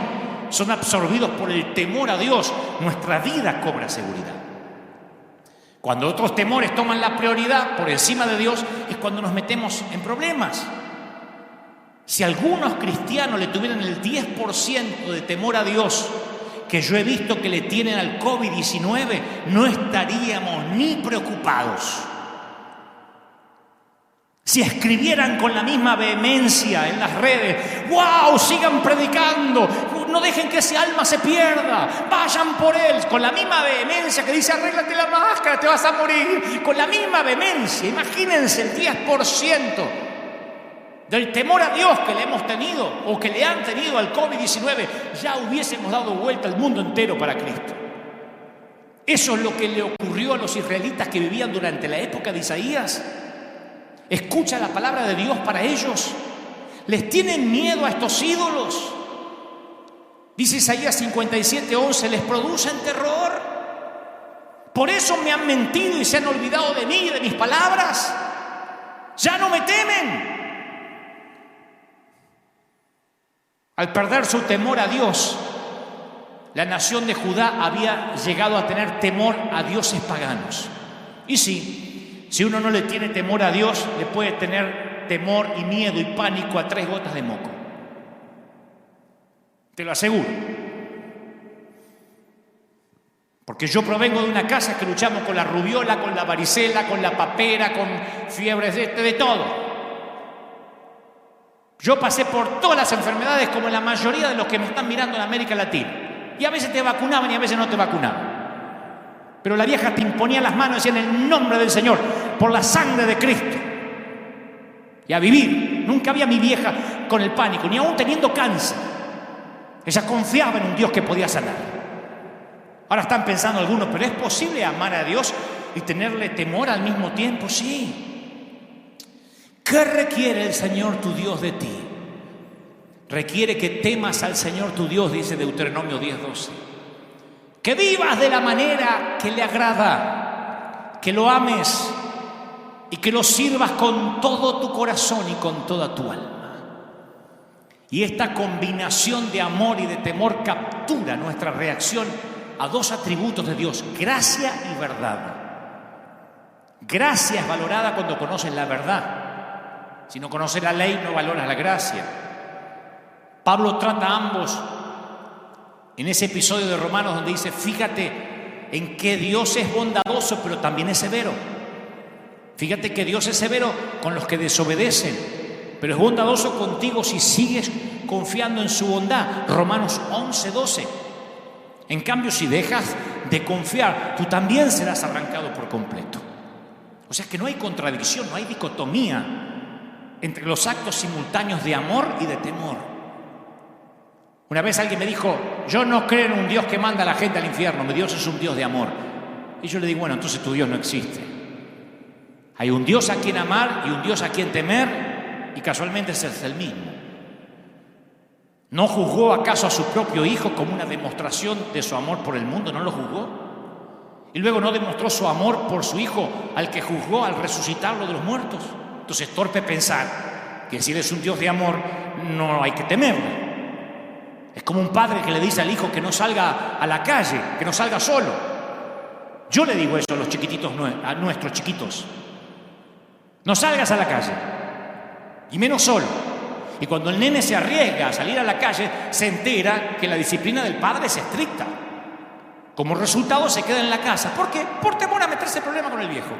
son absorbidos por el temor a Dios, nuestra vida cobra seguridad. Cuando otros temores toman la prioridad por encima de Dios, es cuando nos metemos en problemas. Si algunos cristianos le tuvieran el 10% de temor a Dios que yo he visto que le tienen al COVID-19, no estaríamos ni preocupados. Si escribieran con la misma vehemencia en las redes: ¡wow! ¡Sigan predicando! ¡No dejen que ese alma se pierda! ¡Vayan por él! Con la misma vehemencia que dice: arréglate la máscara, te vas a morir. Con la misma vehemencia, imagínense el 10% del temor a Dios que le hemos tenido o que le han tenido al COVID-19, ya hubiésemos dado vuelta al mundo entero para Cristo. Eso es lo que le ocurrió a los israelitas que vivían durante la época de Isaías. Escucha la palabra de Dios para ellos. Les tienen miedo a estos ídolos. Dice Isaías 57:11, les producen terror. Por eso me han mentido y se han olvidado de mí y de mis palabras. Ya no me temen. Al perder su temor a Dios, la nación de Judá había llegado a tener temor a dioses paganos. Y sí, si uno no le tiene temor a Dios, le puede tener temor y miedo y pánico a 3 gotas de moco. Te lo aseguro. Porque yo provengo de una casa que luchamos con la rubiola, con la varicela, con la papera, con fiebres de todo. Yo pasé por todas las enfermedades como la mayoría de los que me están mirando en América Latina. Y a veces te vacunaban y a veces no te vacunaban. Pero la vieja te imponía las manos y decía en el nombre del Señor, por la sangre de Cristo. Y a vivir. Nunca había mi vieja con el pánico, ni aún teniendo cáncer. Ella confiaba en un Dios que podía sanar. Ahora están pensando algunos, ¿pero es posible amar a Dios y tenerle temor al mismo tiempo? Sí. ¿Qué requiere el Señor tu Dios de ti? Requiere que temas al Señor tu Dios, dice Deuteronomio 10:12. Que vivas de la manera que le agrada, que lo ames y que lo sirvas con todo tu corazón y con toda tu alma. Y esta combinación de amor y de temor captura nuestra reacción a 2 atributos de Dios, gracia y verdad. Gracia es valorada cuando conoces la verdad. Si no conoces la ley, no valoras la gracia. Pablo trata a ambos en ese episodio de Romanos donde dice, fíjate en que Dios es bondadoso, pero también es severo. Fíjate que Dios es severo con los que desobedecen, pero es bondadoso contigo si sigues confiando en su bondad. Romanos 11:12. En cambio, si dejas de confiar, tú también serás arrancado por completo. O sea que no hay contradicción, no hay dicotomía entre los actos simultáneos de amor y de temor. Una vez alguien me dijo, yo no creo en un Dios que manda a la gente al infierno, mi Dios es un Dios de amor. Y yo le digo, bueno, entonces tu Dios no existe. Hay un Dios a quien amar y un Dios a quien temer, y casualmente ese es el mismo. ¿No juzgó acaso a su propio Hijo como una demostración de su amor por el mundo? ¿No lo juzgó? Y luego no demostró su amor por su Hijo al que juzgó al resucitarlo de los muertos. Entonces es torpe pensar que si eres un Dios de amor no hay que temerlo. Es como un padre que le dice al hijo que no salga a la calle, que no salga solo. Yo le digo eso a los chiquititos, a nuestros chiquitos. No salgas a la calle, y menos solo. Y cuando el nene se arriesga a salir a la calle, se entera que la disciplina del padre es estricta. Como resultado se queda en la casa. ¿Por qué? Por temor a meterse en problema con el viejo.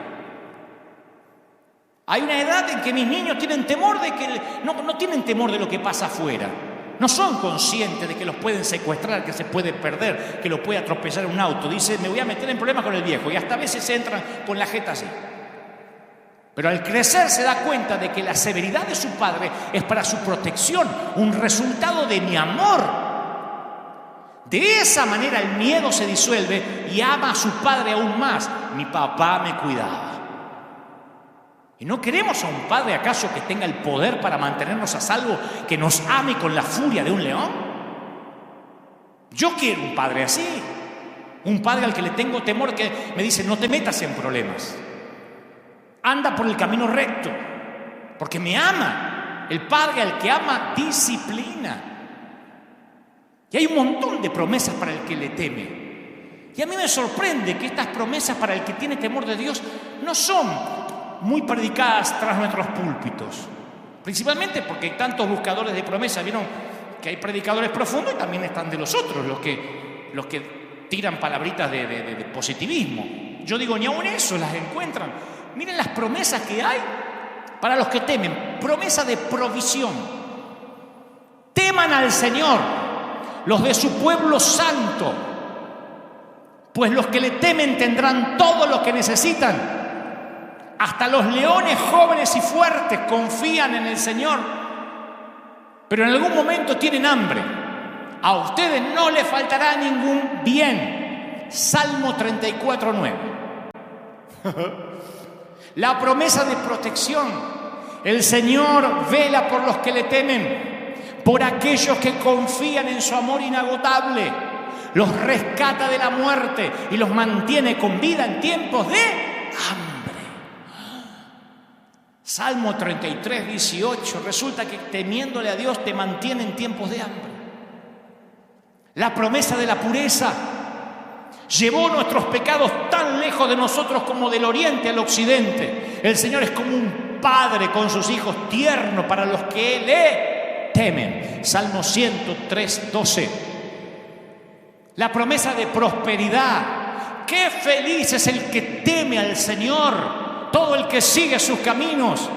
Hay una edad en que mis niños tienen temor de que no tienen temor de lo que pasa afuera. No son conscientes de que los pueden secuestrar, que se puede perder, que lo puede atropellar un auto. Dicen, me voy a meter en problemas con el viejo. Y hasta a veces entran con la jeta así. Pero al crecer se da cuenta de que la severidad de su padre es para su protección, un resultado de mi amor. De esa manera el miedo se disuelve y ama a su padre aún más. Mi papá me cuidaba. ¿Y no queremos a un padre acaso que tenga el poder para mantenernos a salvo, que nos ame con la furia de un león? Yo quiero un padre así. Un padre al que le tengo temor, que me dice, no te metas en problemas. Anda por el camino recto, porque me ama. El padre al que ama disciplina. Y hay un montón de promesas para el que le teme. Y a mí me sorprende que estas promesas para el que tiene temor de Dios no son muy predicadas tras nuestros púlpitos. Principalmente porque hay tantos buscadores de promesas. Vieron que hay predicadores profundos y también están de los otros, los que tiran palabritas de positivismo. Yo digo, ni aun eso las encuentran. Miren las promesas que hay para los que temen. Promesa de provisión. Teman al Señor, los de su pueblo santo, pues los que le temen tendrán todo lo que necesitan. Hasta los leones jóvenes y fuertes confían en el Señor, pero en algún momento tienen hambre. A ustedes no les faltará ningún bien. Salmo 34:9. La promesa de protección. El Señor vela por los que le temen, por aquellos que confían en su amor inagotable. Los rescata de la muerte y los mantiene con vida en tiempos de hambre. Salmo 33, 18. Resulta que temiéndole a Dios te mantiene en tiempos de hambre. La promesa de la pureza llevó nuestros pecados tan lejos de nosotros como del oriente al occidente. El Señor es como un padre con sus hijos, tierno para los que le temen. Salmo 103, 12. La promesa de prosperidad. Qué feliz es el que teme al Señor. Todo el que sigue sus caminos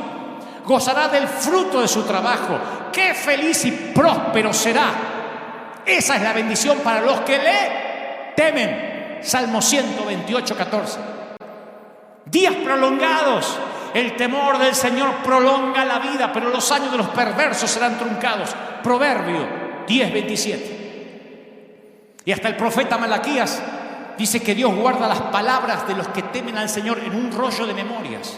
gozará del fruto de su trabajo. Qué feliz y próspero será. Esa es la bendición para los que le temen. Salmo 128, 14. Días prolongados. El temor del Señor prolonga la vida, pero los años de los perversos serán truncados. Proverbio 10, 27. Y hasta el profeta Malaquías dice que Dios guarda las palabras de los que temen al Señor en un rollo de memorias.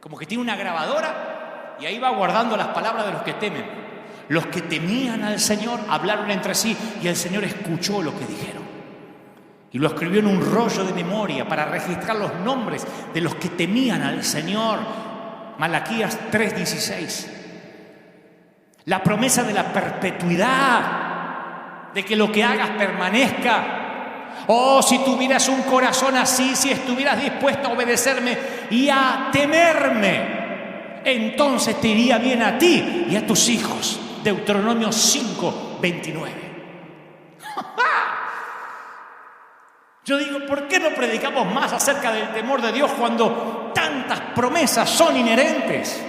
Como que tiene una grabadora y ahí va guardando las palabras de los que temen. Los que temían al Señor hablaron entre sí y el Señor escuchó lo que dijeron. Y lo escribió en un rollo de memoria para registrar los nombres de los que temían al Señor. Malaquías 3:16. La promesa de la perpetuidad, de que lo que hagas permanezca. Oh, si tuvieras un corazón así, si estuvieras dispuesto a obedecerme y a temerme, entonces te iría bien a ti y a tus hijos. Deuteronomio 5, 29. Yo digo, ¿por qué no predicamos más acerca del temor de Dios cuando tantas promesas son inherentes?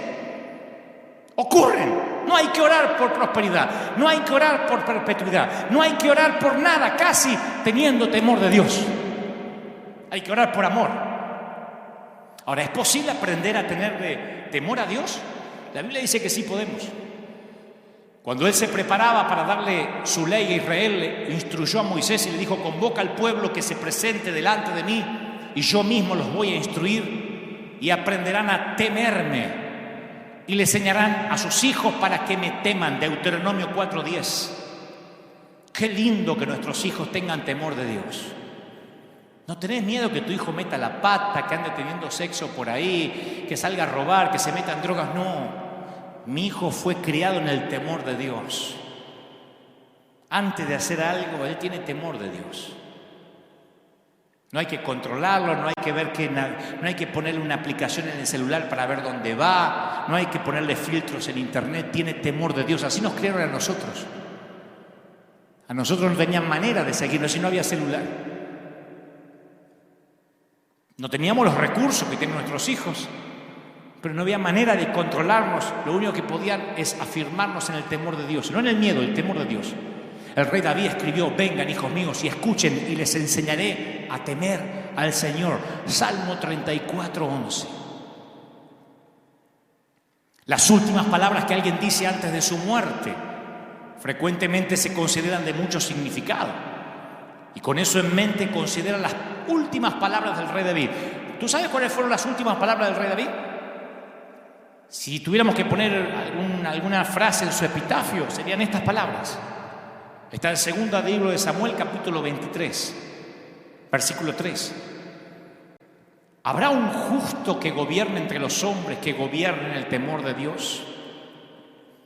Ocurren. No hay que orar por prosperidad, no hay que orar por perpetuidad, no hay que orar por nada, casi teniendo temor de Dios. Hay que orar por amor. Ahora, ¿es posible aprender a tener temor a Dios? La Biblia dice que sí podemos. Cuando Él se preparaba para darle su ley a Israel, le instruyó a Moisés y le dijo: convoca al pueblo que se presente delante de mí y yo mismo los voy a instruir y aprenderán a temerme. Y le enseñarán a sus hijos para que me teman. Deuteronomio 4:10. Qué lindo que nuestros hijos tengan temor de Dios. ¿No tenés miedo que tu hijo meta la pata, que ande teniendo sexo por ahí, que salga a robar, que se meta en drogas? No. Mi hijo fue criado en el temor de Dios. Antes de hacer algo, él tiene temor de Dios. No hay que controlarlo, no hay que ver no hay que ponerle una aplicación en el celular para ver dónde va, no hay que ponerle filtros en internet. Tiene temor de Dios. Así nos criaron a nosotros. A nosotros no tenían manera de seguirnos si no había celular. No teníamos los recursos que tienen nuestros hijos, pero no había manera de controlarnos. Lo único que podían es afirmarnos en el temor de Dios, no en el miedo, el temor de Dios. El rey David escribió: vengan, hijos míos, y escuchen, y les enseñaré a temer al Señor. Salmo 34:11. Las últimas palabras que alguien dice antes de su muerte frecuentemente se consideran de mucho significado. Y con eso en mente considera las últimas palabras del rey David. ¿Tú sabes cuáles fueron las últimas palabras del rey David? Si tuviéramos que poner alguna frase en su epitafio, serían estas palabras. Está en segundo libro de Samuel, capítulo 23, versículo 3. ¿Habrá un justo que gobierne entre los hombres, que gobierne en el temor de Dios?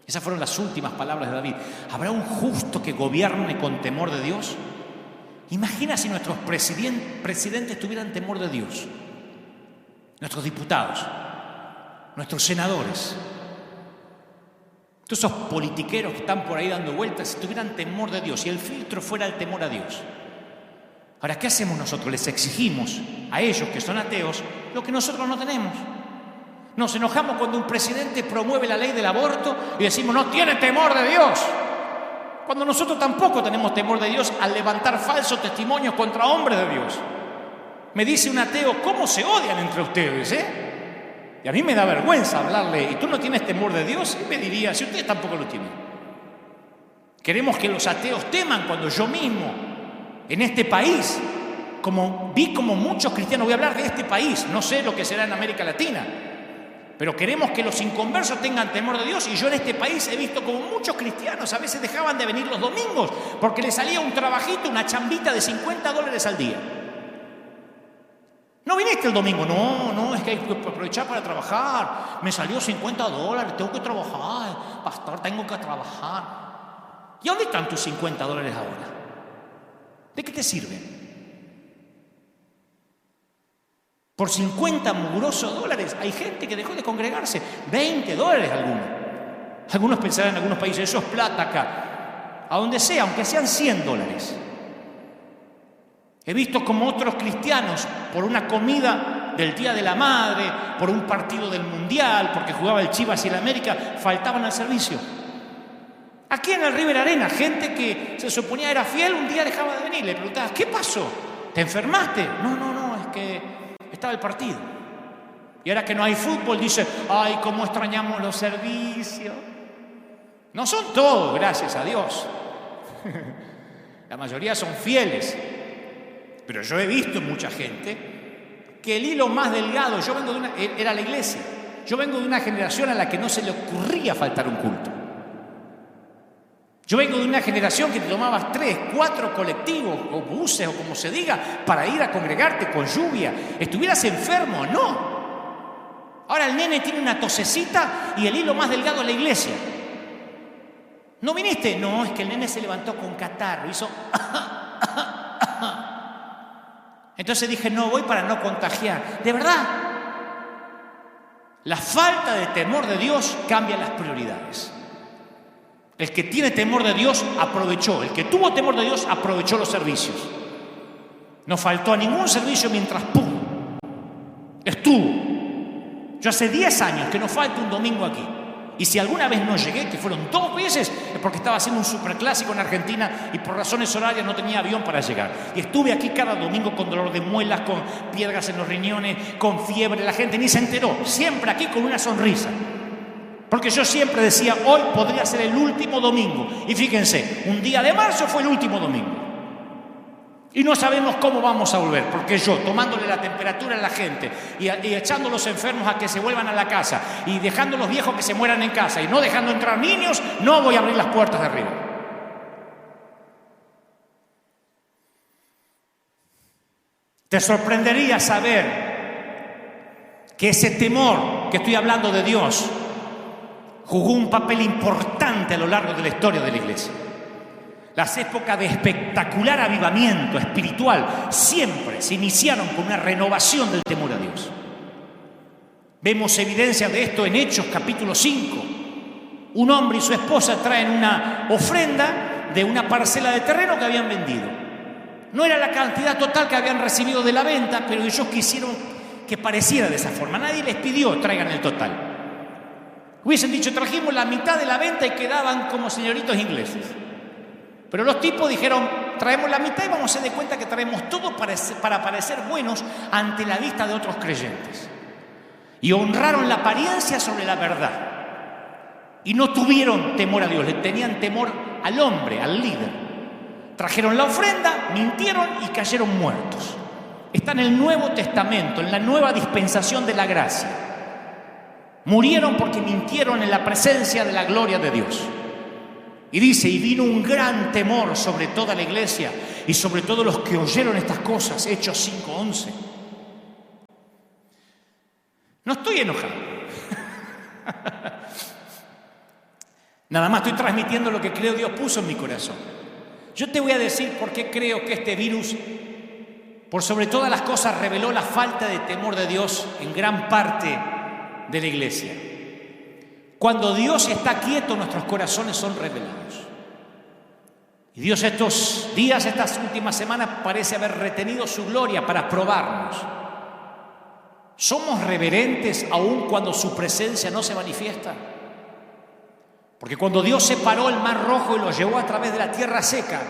Esas fueron las últimas palabras de David. ¿Habrá un justo que gobierne con temor de Dios? Imagina si nuestros presidentes tuvieran temor de Dios. Nuestros diputados, nuestros senadores, todos esos politiqueros que están por ahí dando vueltas, si tuvieran temor de Dios, si el filtro fuera el temor a Dios. Ahora, ¿qué hacemos nosotros? Les exigimos a ellos que son ateos lo que nosotros no tenemos. Nos enojamos cuando un presidente promueve la ley del aborto y decimos: no tiene temor de Dios. Cuando nosotros tampoco tenemos temor de Dios al levantar falsos testimonios contra hombres de Dios. Me dice un ateo: ¿cómo se odian entre ustedes, Y a mí me da vergüenza hablarle: ¿y tú no tienes temor de Dios? Y me diría: si ustedes tampoco lo tienen. Queremos que los ateos teman cuando yo mismo, en este país, vi como muchos cristianos, voy a hablar de este país, no sé lo que será en América Latina, Pero queremos que los inconversos tengan temor de Dios, y yo en este país he visto como muchos cristianos a veces dejaban de venir los domingos porque les salía un trabajito, una chambita de $50 al día. ¿No viniste el domingo? No, es que hay que aprovechar para trabajar. Me salió $50, tengo que trabajar. Pastor, tengo que trabajar. ¿Y dónde están tus $50 ahora? ¿De qué te sirven? Por 50 mugrosos dólares hay gente que dejó de congregarse. $20 algunos. Algunos pensarán en algunos países, eso es plata acá. A donde sea, aunque sean $100. He visto como otros cristianos, por una comida del Día de la Madre, por un partido del Mundial, porque jugaba el Chivas y el América, faltaban al servicio. Aquí en el River Arena, gente que se suponía era fiel, un día dejaba de venir. Le preguntabas, ¿qué pasó? ¿Te enfermaste? No, es que estaba el partido. Y ahora que no hay fútbol, dice, ay, cómo extrañamos los servicios. No son todos, gracias a Dios. La mayoría son fieles. Pero yo he visto mucha gente que el hilo más delgado, era la iglesia. Yo vengo de una generación a la que no se le ocurría faltar un culto. Yo vengo de una generación que te tomabas 3, 4 colectivos o buses o como se diga para ir a congregarte con lluvia. Estuvieras enfermo, no. Ahora el nene tiene una tosecita y el hilo más delgado es la iglesia. ¿No viniste? No, es que el nene se levantó con catarro, hizo... Entonces dije, no voy para no contagiar. De verdad, la falta de temor de Dios cambia las prioridades. El que tiene temor de Dios aprovechó. El que tuvo temor de Dios aprovechó los servicios. No faltó a ningún servicio mientras pudo. Estuvo. Yo hace 10 años que no falta un domingo aquí. Y si alguna vez no llegué, que fueron 2 veces, es porque estaba haciendo un superclásico en Argentina y por razones horarias no tenía avión para llegar. Y estuve aquí cada domingo con dolor de muelas, con piedras en los riñones, con fiebre. La gente ni se enteró. Siempre aquí con una sonrisa. Porque yo siempre decía, hoy podría ser el último domingo. Y fíjense, un día de marzo fue el último domingo. Y no sabemos cómo vamos a volver, porque yo, tomándole la temperatura a la gente y echando a los enfermos a que se vuelvan a la casa y dejando a los viejos que se mueran en casa y no dejando entrar niños, no voy a abrir las puertas de arriba. Te sorprendería saber que ese temor que estoy hablando de Dios jugó un papel importante a lo largo de la historia de la iglesia. Las épocas de espectacular avivamiento espiritual siempre se iniciaron con una renovación del temor a Dios. Vemos evidencia de esto en Hechos capítulo 5. Un hombre y su esposa traen una ofrenda de una parcela de terreno que habían vendido. No era la cantidad total que habían recibido de la venta, pero ellos quisieron que pareciera de esa forma. Nadie les pidió traigan el total. Hubiesen dicho trajimos la mitad de la venta y quedaban como señoritos ingleses. Pero los tipos dijeron, traemos la mitad y vamos a hacer de cuenta que traemos todo para parecer buenos ante la vista de otros creyentes. Y honraron la apariencia sobre la verdad. Y no tuvieron temor a Dios, le tenían temor al hombre, al líder. Trajeron la ofrenda, mintieron y cayeron muertos. Está en el Nuevo Testamento, en la nueva dispensación de la gracia. Murieron porque mintieron en la presencia de la gloria de Dios. Y dice, y vino un gran temor sobre toda la iglesia y sobre todos los que oyeron estas cosas, Hechos 5:11. No estoy enojado. Nada más estoy transmitiendo lo que creo Dios puso en mi corazón. Yo te voy a decir por qué creo que este virus, por sobre todas las cosas, reveló la falta de temor de Dios en gran parte de la iglesia. Cuando Dios está quieto, nuestros corazones son revelados. Y Dios estos días, estas últimas semanas, parece haber retenido su gloria para probarnos. ¿Somos reverentes aun cuando su presencia no se manifiesta? Porque cuando Dios separó el mar rojo y lo llevó a través de la tierra seca,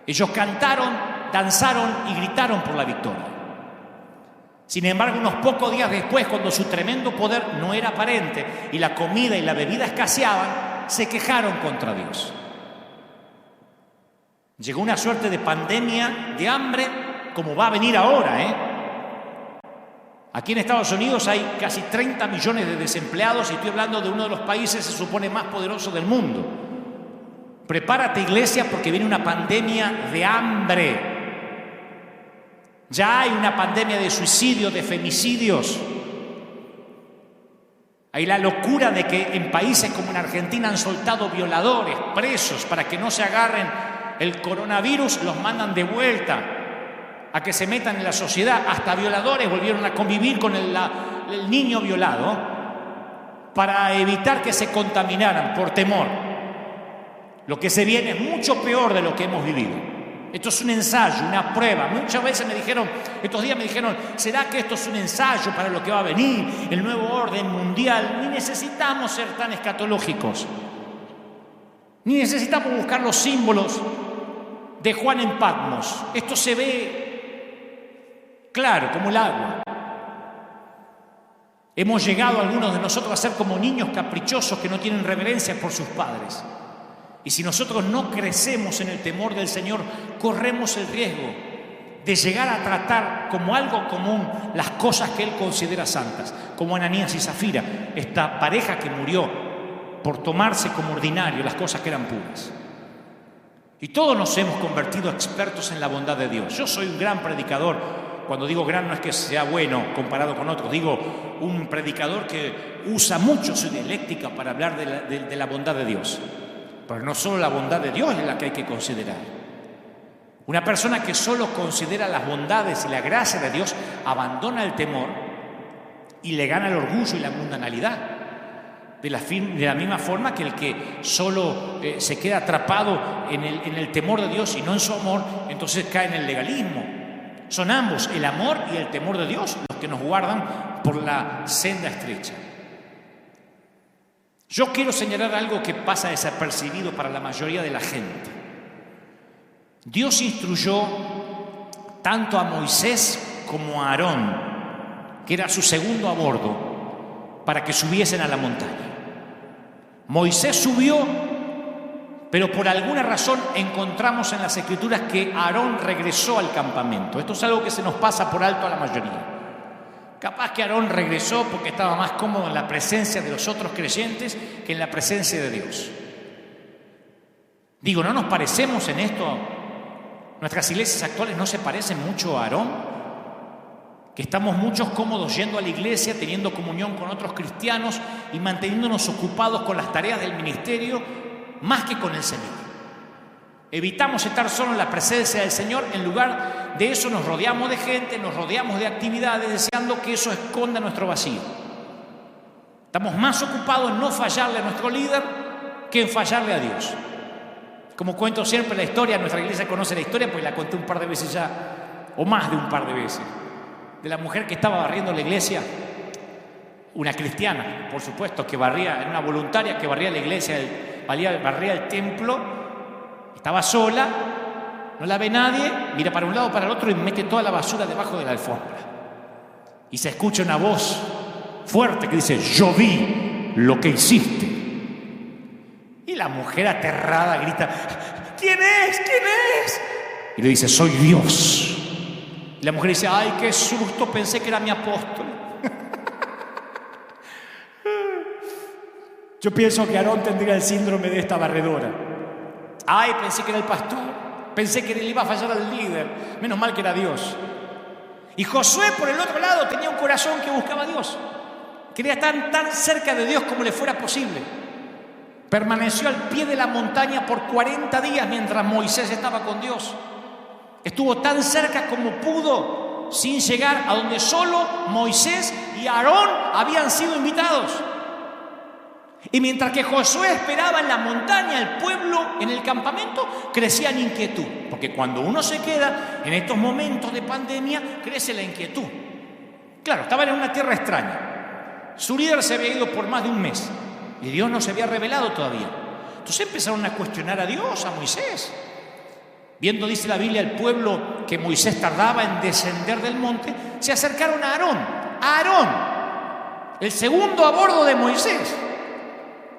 ellos cantaron, danzaron y gritaron por la victoria. Sin embargo, unos pocos días después, cuando su tremendo poder no era aparente y la comida y la bebida escaseaban, se quejaron contra Dios. Llegó una suerte de pandemia de hambre, como va a venir ahora, Aquí en Estados Unidos hay casi 30 millones de desempleados y estoy hablando de uno de los países, se supone, más poderosos del mundo. Prepárate, iglesia, porque viene una pandemia de hambre. Ya hay una pandemia de suicidios, de femicidios. Hay la locura de que en países como en Argentina han soltado violadores, presos, para que no se agarren el coronavirus, los mandan de vuelta a que se metan en la sociedad. Hasta violadores volvieron a convivir con el niño violado para evitar que se contaminaran por temor. Lo que se viene es mucho peor de lo que hemos vivido. Esto es un ensayo, una prueba. Muchas veces estos días me dijeron, ¿será que esto es un ensayo para lo que va a venir, el nuevo orden mundial? Ni necesitamos ser tan escatológicos. Ni necesitamos buscar los símbolos de Juan en Patmos. Esto se ve claro como el agua. Hemos llegado algunos de nosotros a ser como niños caprichosos que no tienen reverencia por sus padres. Y si nosotros no crecemos en el temor del Señor, corremos el riesgo de llegar a tratar como algo común las cosas que Él considera santas, como Ananías y Zafira, esta pareja que murió por tomarse como ordinario las cosas que eran puras. Y todos nos hemos convertido expertos en la bondad de Dios. Yo soy un gran predicador. Cuando digo gran no es que sea bueno comparado con otros, digo un predicador que usa mucho su dialéctica para hablar de la bondad de Dios. Pero no solo la bondad de Dios es la que hay que considerar. Una persona que solo considera las bondades y la gracia de Dios abandona el temor y le gana el orgullo y la mundanalidad. De la misma forma que el que solo se queda atrapado en el temor de Dios y no en su amor, entonces cae en el legalismo. Son ambos, el amor y el temor de Dios, los que nos guardan por la senda estrecha. Yo quiero señalar algo que pasa desapercibido para la mayoría de la gente. Dios instruyó tanto a Moisés como a Aarón, que era su segundo a bordo, para que subiesen a la montaña. Moisés subió, pero por alguna razón encontramos en las Escrituras que Aarón regresó al campamento. Esto es algo que se nos pasa por alto a la mayoría. Capaz que Aarón regresó porque estaba más cómodo en la presencia de los otros creyentes que en la presencia de Dios. Digo, ¿no nos parecemos en esto? ¿Nuestras iglesias actuales no se parecen mucho a Aarón? Que estamos muchos cómodos yendo a la iglesia, teniendo comunión con otros cristianos y manteniéndonos ocupados con las tareas del ministerio más que con el Señor. Evitamos estar solo en la presencia del Señor. En lugar de eso nos rodeamos de gente, nos rodeamos de actividades, deseando que eso esconda nuestro vacío. Estamos más ocupados en no fallarle a nuestro líder que en fallarle a Dios. Como cuento siempre la historia, nuestra iglesia conoce la historia, pues la conté un par de veces ya, o más de un par de veces, de la mujer que estaba barriendo la iglesia, una cristiana, por supuesto, que barría, era una voluntaria que barría la iglesia, barría el templo. Estaba sola, no la ve nadie, mira para un lado, para el otro y mete toda la basura debajo de la alfombra. Y se escucha una voz fuerte que dice, yo vi lo que hiciste. Y la mujer aterrada grita, ¿quién es? ¿Quién es? Y le dice, soy Dios. Y la mujer dice, ay, qué susto, pensé que era mi apóstol. Yo pienso que Aarón tendría el síndrome de esta barredora. Ay, pensé que era el pastor, pensé que le iba a fallar al líder, menos mal que era Dios. Y Josué, por el otro lado, tenía un corazón que buscaba a Dios. Quería estar tan cerca de Dios como le fuera posible. Permaneció al pie de la montaña por 40 días mientras Moisés estaba con Dios. Estuvo tan cerca como pudo, sin llegar a donde solo Moisés y Aarón habían sido invitados. Y mientras que Josué esperaba en la montaña, el pueblo en el campamento crecía en inquietud. Porque cuando uno se queda en estos momentos de pandemia, crece la inquietud. Claro, estaban en una tierra extraña. Su líder se había ido por más de un mes y Dios no se había revelado todavía. Entonces empezaron a cuestionar a Dios, a Moisés. Viendo, dice la Biblia, el pueblo que Moisés tardaba en descender del monte, se acercaron a Aarón. A Aarón, el segundo a bordo de Moisés.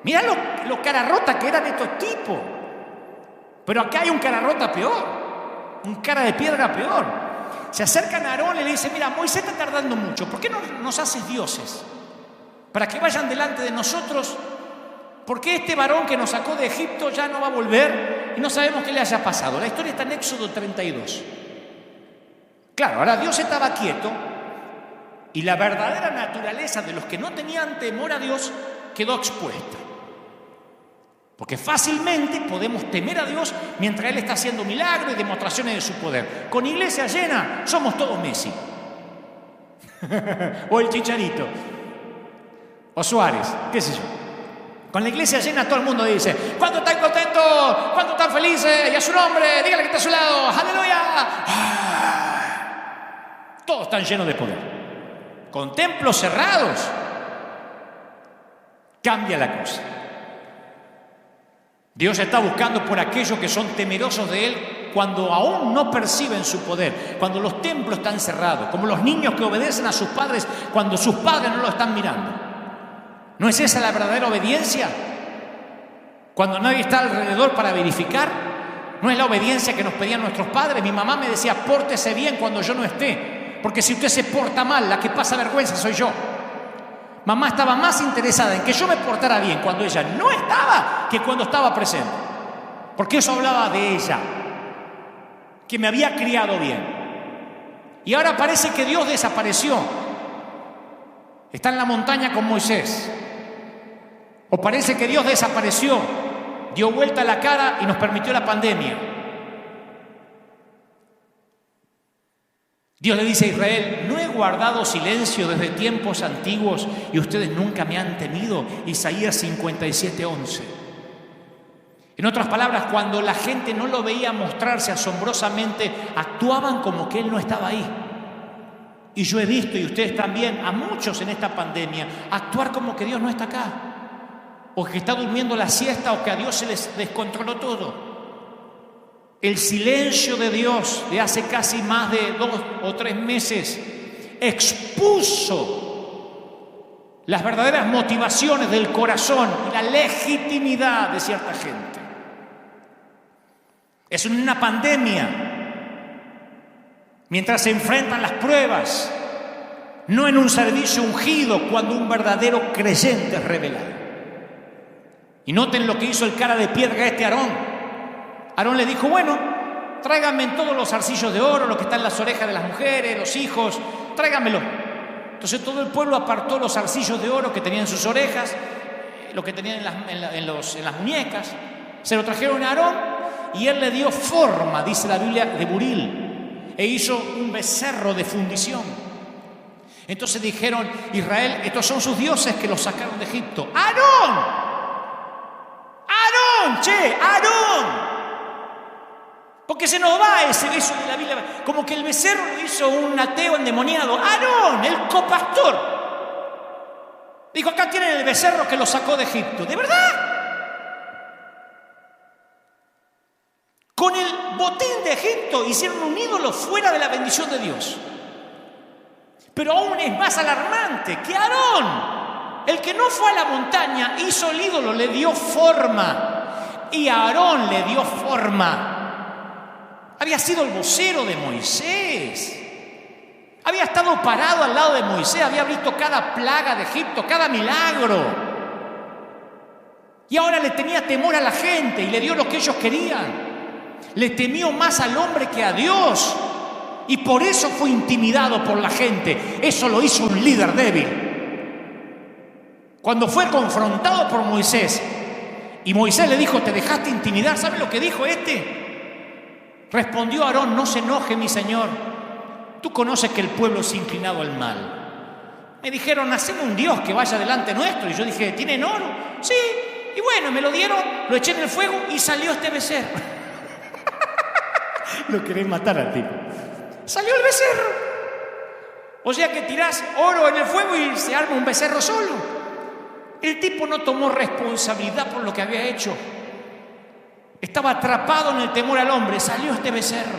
Mirá lo cara rota que eran estos tipos. Pero acá hay un cara rota peor. Un cara de piedra peor. se acercan a Aarón y le dicen: mira, Moisés está tardando mucho, ¿por qué no nos haces dioses? Para que vayan delante de nosotros, porque este varón que nos sacó de Egipto ya no va a volver y no sabemos qué le haya pasado. La historia está en Éxodo 32. Claro, ahora Dios estaba quieto y la verdadera naturaleza de los que no tenían temor a Dios quedó expuesta. Porque fácilmente podemos temer a Dios mientras Él está haciendo milagros y demostraciones de su poder. Con iglesia llena somos todos Messi. O el Chicharito. O Suárez, qué sé yo. Con la iglesia llena todo el mundo dice: ¿cuánto están contentos? ¿Cuánto están felices? Y a su nombre, dígale que está a su lado. ¡Aleluya! Todos están llenos de poder. Con templos cerrados cambia la cosa. Dios está buscando por aquellos que son temerosos de Él cuando aún no perciben su poder, cuando los templos están cerrados, como los niños que obedecen a sus padres cuando sus padres no lo están mirando. ¿No es esa la verdadera obediencia? Cuando nadie está alrededor para verificar. ¿No es la obediencia que nos pedían nuestros padres? Mi mamá me decía: pórtese bien cuando yo no esté, porque si usted se porta mal, la que pasa vergüenza soy yo. Mamá estaba más interesada en que yo me portara bien cuando ella no estaba que cuando estaba presente. Porque eso hablaba de ella, que me había criado bien. Y ahora parece que Dios desapareció. Está en la montaña con Moisés. O parece que Dios desapareció, dio vuelta a la cara y nos permitió la pandemia. Dios le dice a Israel: ¿no he guardado silencio desde tiempos antiguos y ustedes nunca me han temido? Isaías 57:11. En otras palabras, cuando la gente no lo veía mostrarse asombrosamente, actuaban como que Él no estaba ahí. Y yo he visto, y ustedes también, a muchos en esta pandemia, actuar como que Dios no está acá, o que está durmiendo la siesta, o que a Dios se les descontroló todo. El silencio de Dios de hace casi más de 2 o 3 meses expuso las verdaderas motivaciones del corazón y la legitimidad de cierta gente. Es una pandemia. Mientras se enfrentan las pruebas, no en un servicio ungido, cuando un verdadero creyente es revelado. Y noten lo que hizo el cara de piedra este Aarón. Aarón le dijo: bueno, tráiganme todos los zarcillos de oro, lo que está en las orejas de las mujeres, los hijos, tráiganmelo. Entonces todo el pueblo apartó los zarcillos de oro que tenían en sus orejas, lo que tenían en las muñecas, se lo trajeron a Aarón y él le dio forma, dice la Biblia, de buril, e hizo un becerro de fundición. Entonces dijeron: Israel, estos son sus dioses que los sacaron de Egipto. ¡Aarón! ¡Aarón! ¡Che! ¡Aarón! Porque se nos va ese beso de la Biblia, como que el becerro lo hizo un ateo endemoniado. Aarón, el copastor, dijo: acá tienen el becerro que lo sacó de Egipto. ¿De verdad? Con el botín de Egipto hicieron un ídolo fuera de la bendición de Dios. Pero aún es más alarmante que Aarón, el que no fue a la montaña, hizo el ídolo, le dio forma. Y Aarón le dio forma. Había sido el vocero de Moisés. Había estado parado al lado de Moisés, había visto cada plaga de Egipto, cada milagro. Y ahora le tenía temor a la gente y le dio lo que ellos querían. Le temió más al hombre que a Dios. Y por eso fue intimidado por la gente. Eso lo hizo un líder débil. Cuando fue confrontado por Moisés y Moisés le dijo: ¿te dejaste intimidar? ¿Sabe lo que dijo este? Respondió Aarón: no se enoje, mi señor. Tú conoces que el pueblo es inclinado al mal. Me dijeron: hacemos un Dios que vaya delante nuestro. Y yo dije: ¿tienen oro? Sí. Y bueno, me lo dieron, lo eché en el fuego y salió este becerro. Lo querés matar al tipo. Salió el becerro. O sea que tirás oro en el fuego y se arma un becerro solo. El tipo no tomó responsabilidad por lo que había hecho. Estaba atrapado en el temor al hombre. Salió este becerro.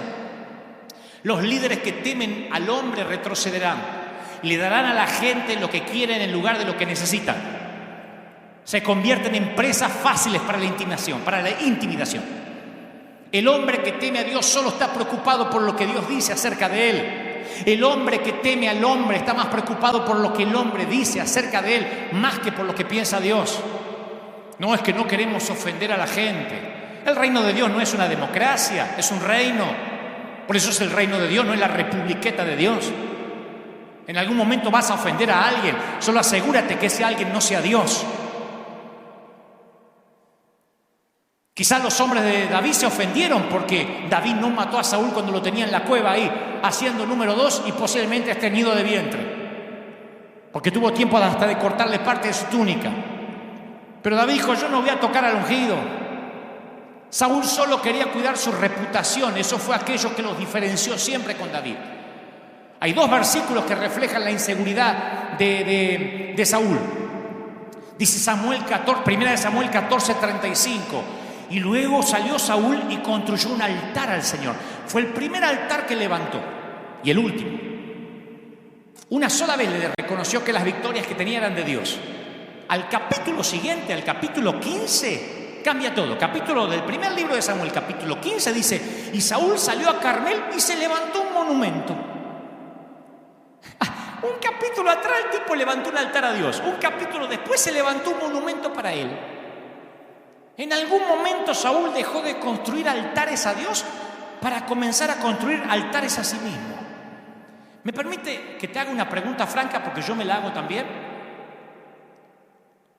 Los líderes que temen al hombre retrocederán. Le darán a la gente lo que quieren en lugar de lo que necesitan. Se convierten en presas fáciles para la intimidación. El hombre que teme a Dios solo está preocupado por lo que Dios dice acerca de él. El hombre que teme al hombre está más preocupado por lo que el hombre dice acerca de él, más que por lo que piensa Dios. No, es que no queremos ofender a la gente. El reino de Dios no es una democracia, es un reino. Por eso es el reino de Dios, no es la republiqueta de Dios. En algún momento vas a ofender a alguien, solo asegúrate que ese alguien no sea Dios. Quizás los hombres de David se ofendieron porque David no mató a Saúl cuando lo tenía en la cueva ahí, haciendo número 2 y posiblemente estreñido de vientre. Porque tuvo tiempo hasta de cortarle parte de su túnica. Pero David dijo, yo no voy a tocar al ungido. Saúl solo quería cuidar su reputación, eso fue aquello que los diferenció siempre con David. Hay 2 versículos que reflejan la inseguridad de Saúl. Dice Samuel 14, 1 Samuel 14:35. Y luego salió Saúl y construyó un altar al Señor. Fue el primer altar que levantó y el último. Una sola vez le reconoció que las victorias que tenía eran de Dios. Al capítulo siguiente, al capítulo 15, cambia todo. Capítulo del primer libro de Samuel, capítulo 15, dice: y Saúl salió a Carmel y se levantó un monumento. Un capítulo atrás el tipo levantó un altar a Dios. Un capítulo después se levantó un monumento para él. En algún momento Saúl dejó de construir altares a Dios para comenzar a construir altares a sí mismo. ¿Me permite que te haga una pregunta franca porque yo me la hago también?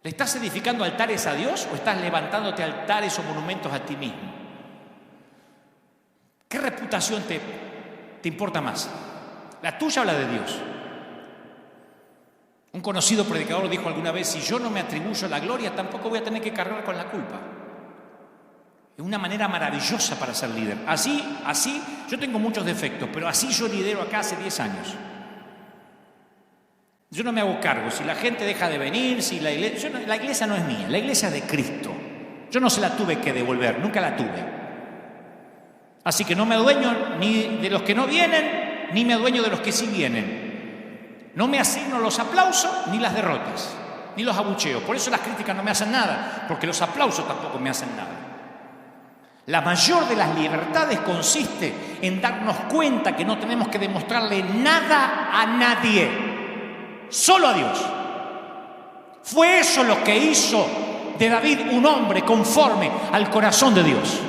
¿Le estás edificando altares a Dios o estás levantándote altares o monumentos a ti mismo? ¿Qué reputación te importa más? ¿La tuya o la de Dios? Un conocido predicador dijo alguna vez: si yo no me atribuyo la gloria, tampoco voy a tener que cargar con la culpa. Es una manera maravillosa para ser líder. Así, yo tengo muchos defectos, pero así yo lidero acá hace 10 años. Yo no me hago cargo. Si la gente deja de venir, si la iglesia no es mía, la iglesia es de Cristo. Yo no se la tuve que devolver, nunca la tuve. Así que no me adueño ni de los que no vienen, ni me adueño de los que sí vienen. No me asigno los aplausos ni las derrotas, ni los abucheos. Por eso las críticas no me hacen nada, porque los aplausos tampoco me hacen nada. La mayor de las libertades consiste en darnos cuenta que no tenemos que demostrarle nada a nadie, solo a Dios. Fue eso lo que hizo de David un hombre conforme al corazón de Dios.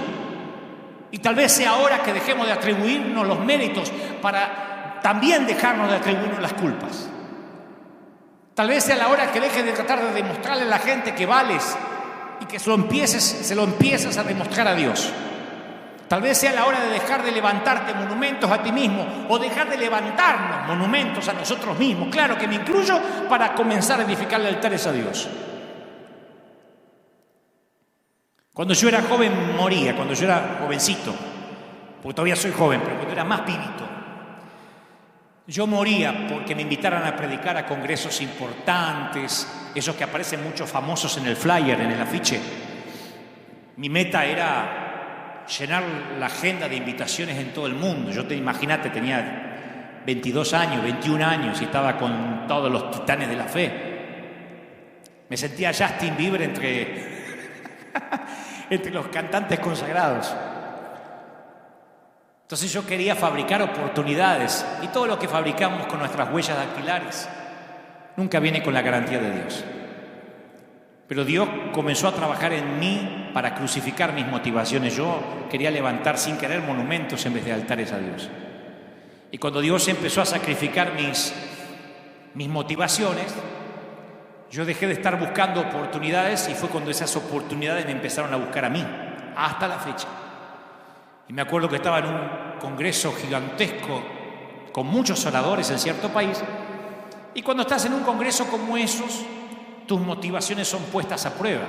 Y tal vez sea ahora que dejemos de atribuirnos los méritos para también dejarnos de atribuirnos las culpas. Tal vez sea la hora que dejes de tratar de demostrarle a la gente que vales y que se lo empieces a demostrar a Dios. Tal vez sea la hora de dejar de levantarte monumentos a ti mismo o dejar de levantarnos monumentos a nosotros mismos. Claro que me incluyo, para comenzar a edificarle altares a Dios. Cuando yo era joven moría, cuando yo era jovencito, porque todavía soy joven, pero cuando era más pibito, yo moría porque me invitaran a predicar a congresos importantes, esos que aparecen muchos famosos en el flyer, en el afiche. Mi meta era llenar la agenda de invitaciones en todo el mundo. Imagínate, tenía 22 años, 21 años y estaba con todos los titanes de la fe. Me sentía Justin Bieber entre los cantantes consagrados. Entonces yo quería fabricar oportunidades, y todo lo que fabricamos con nuestras huellas dactilares nunca viene con la garantía de Dios. Pero Dios comenzó a trabajar en mí para crucificar mis motivaciones. Yo quería levantar sin querer monumentos en vez de altares a Dios. Y cuando Dios empezó a sacrificar mis motivaciones, yo dejé de estar buscando oportunidades, y fue cuando esas oportunidades me empezaron a buscar a mí, hasta la fecha. Y me acuerdo que estaba en un congreso gigantesco con muchos oradores en cierto país, y cuando estás en un congreso como esos, tus motivaciones son puestas a prueba.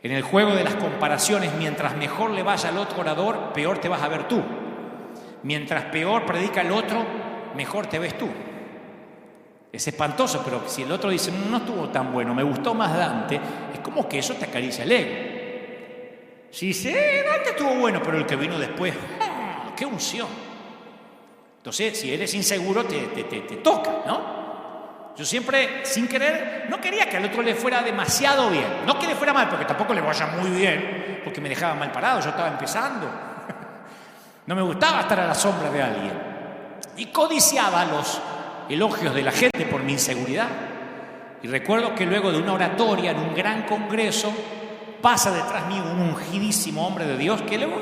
En el juego de las comparaciones, mientras mejor le vaya al otro orador, peor te vas a ver tú. Mientras peor predica el otro, mejor te ves tú. Es espantoso, pero si el otro dice: no estuvo tan bueno, me gustó más Dante, es como que eso te acaricia el ego. Si dice: Dante estuvo bueno, pero el que vino después, ¡qué unción! Entonces, si eres inseguro, te toca, ¿no? Yo siempre, sin querer, no quería que al otro le fuera demasiado bien. No que le fuera mal, porque tampoco le vaya muy bien, porque me dejaba mal parado, yo estaba empezando. No me gustaba estar a la sombra de alguien. y codiciaba los elogios de la gente por mi inseguridad. Y recuerdo que luego de una oratoria en un gran congreso, pasa detrás mío un ungidísimo hombre de Dios que luego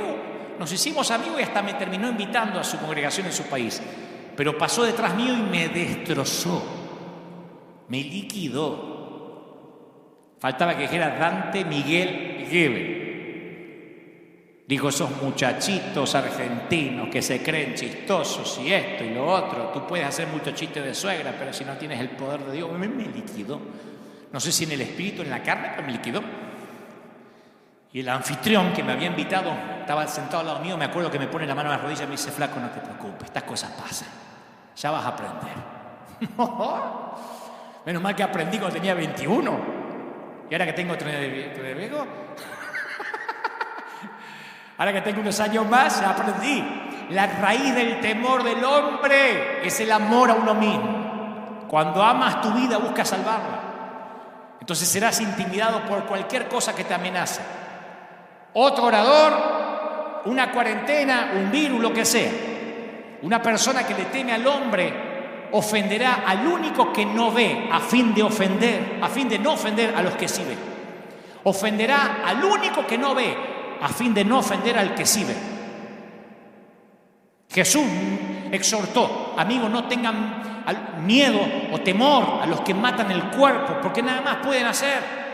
nos hicimos amigos y hasta me terminó invitando a su congregación en su país. Pero pasó detrás mío y me destrozó, me liquidó. Faltaba que dijera Dante Miguel Gebel. Dijo, esos muchachitos argentinos que se creen chistosos y esto y lo otro. Tú puedes hacer mucho chiste de suegra, pero si no tienes el poder de Dios, me liquidó. No sé si en el espíritu, en la carne, pero me liquidó. Y el anfitrión que me había invitado, estaba sentado al lado mío, me acuerdo que me pone la mano en la rodilla y me dice, flaco, no te preocupes, estas cosas pasan. Ya vas a aprender. Menos mal que aprendí cuando tenía 21. Y ahora que tengo 3 de viejo, ahora que tengo unos años más, ya aprendí. La raíz del temor del hombre es el amor a uno mismo. Cuando amas tu vida, buscas salvarla. Entonces serás intimidado por cualquier cosa que te amenace. Otro orador, una cuarentena, un virus, lo que sea. Una persona que le teme al hombre ofenderá al único que no ve a fin de no ofender a los que sí ven. Ofenderá al único que no ve a fin de no ofender al que sí ve. Jesús exhortó, amigos, no tengan miedo o temor a los que matan el cuerpo, porque nada más pueden hacer.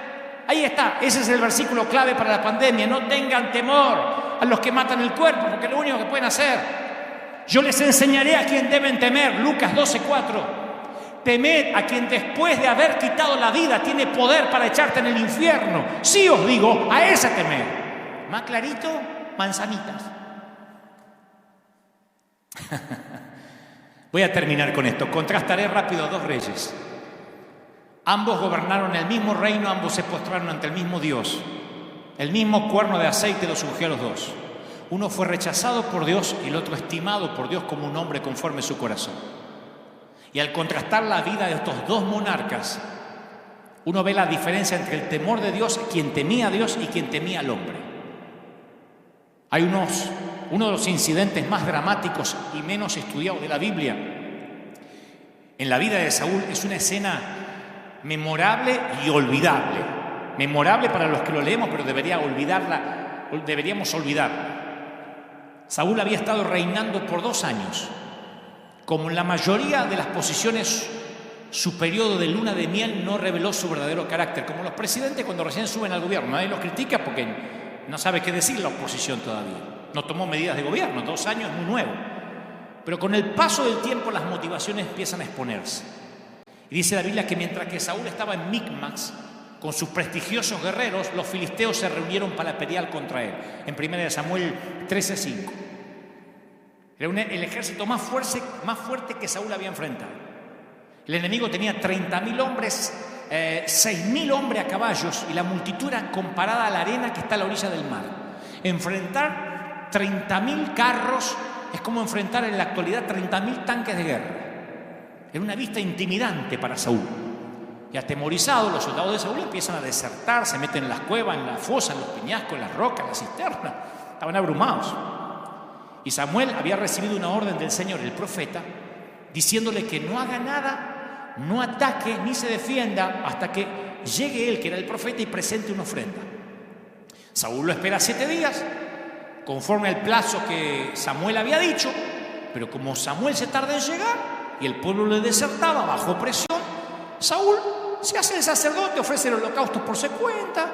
Ahí está, ese es el versículo clave para la pandemia. No tengan temor a los que matan el cuerpo, porque es lo único que pueden hacer. Yo les enseñaré a quien deben temer, Lucas 12:4. Temed a quien después de haber quitado la vida tiene poder para echarte en el infierno. Sí os digo, a ese temed. Más clarito, manzanitas. Voy a terminar con esto. Contrastaré rápido a 2 reyes. Ambos gobernaron el mismo reino, ambos se postraron ante el mismo Dios. El mismo cuerno de aceite los ungió a los dos. Uno fue rechazado por Dios y el otro estimado por Dios como un hombre conforme a su corazón. Y al contrastar la vida de estos 2 monarcas, uno ve la diferencia entre el temor de Dios, quien temía a Dios y quien temía al hombre. Hay uno de los incidentes más dramáticos y menos estudiados de la Biblia. En la vida de Saúl es una escena memorable y olvidable. Memorable para los que lo leemos, pero deberíamos olvidarla. Saúl había estado reinando por 2 años. Como en la mayoría de las posiciones, su periodo de luna de miel no reveló su verdadero carácter. Como los presidentes cuando recién suben al gobierno, nadie los critica porque no sabe qué decir la oposición todavía. No tomó medidas de gobierno, 2 años es muy nuevo. Pero con el paso del tiempo las motivaciones empiezan a exponerse. Y dice la Biblia que mientras que Saúl estaba en Micmas con sus prestigiosos guerreros, los filisteos se reunieron para pelear contra él. En 1 Samuel 13:5. Era el ejército más fuerte que Saúl había enfrentado. El enemigo tenía 30.000 hombres, 6.000 hombres a caballos y la multitud era comparada a la arena que está a la orilla del mar. Enfrentar 30.000 carros es como enfrentar en la actualidad 30.000 tanques de guerra. Era una vista intimidante para Saúl. Y atemorizados, los soldados de Saúl empiezan a desertar, se meten en las cuevas, en las fosas, en los peñascos, en las rocas, en las cisternas. Estaban abrumados. Y Samuel había recibido una orden del Señor, el profeta, diciéndole que no haga nada, no ataque ni se defienda hasta que llegue él, que era el profeta, y presente una ofrenda. Saúl lo espera 7 días, conforme al plazo que Samuel había dicho, pero como Samuel se tarda en llegar y el pueblo le desertaba bajo presión, Saúl se hace el sacerdote, ofrece el holocausto por su cuenta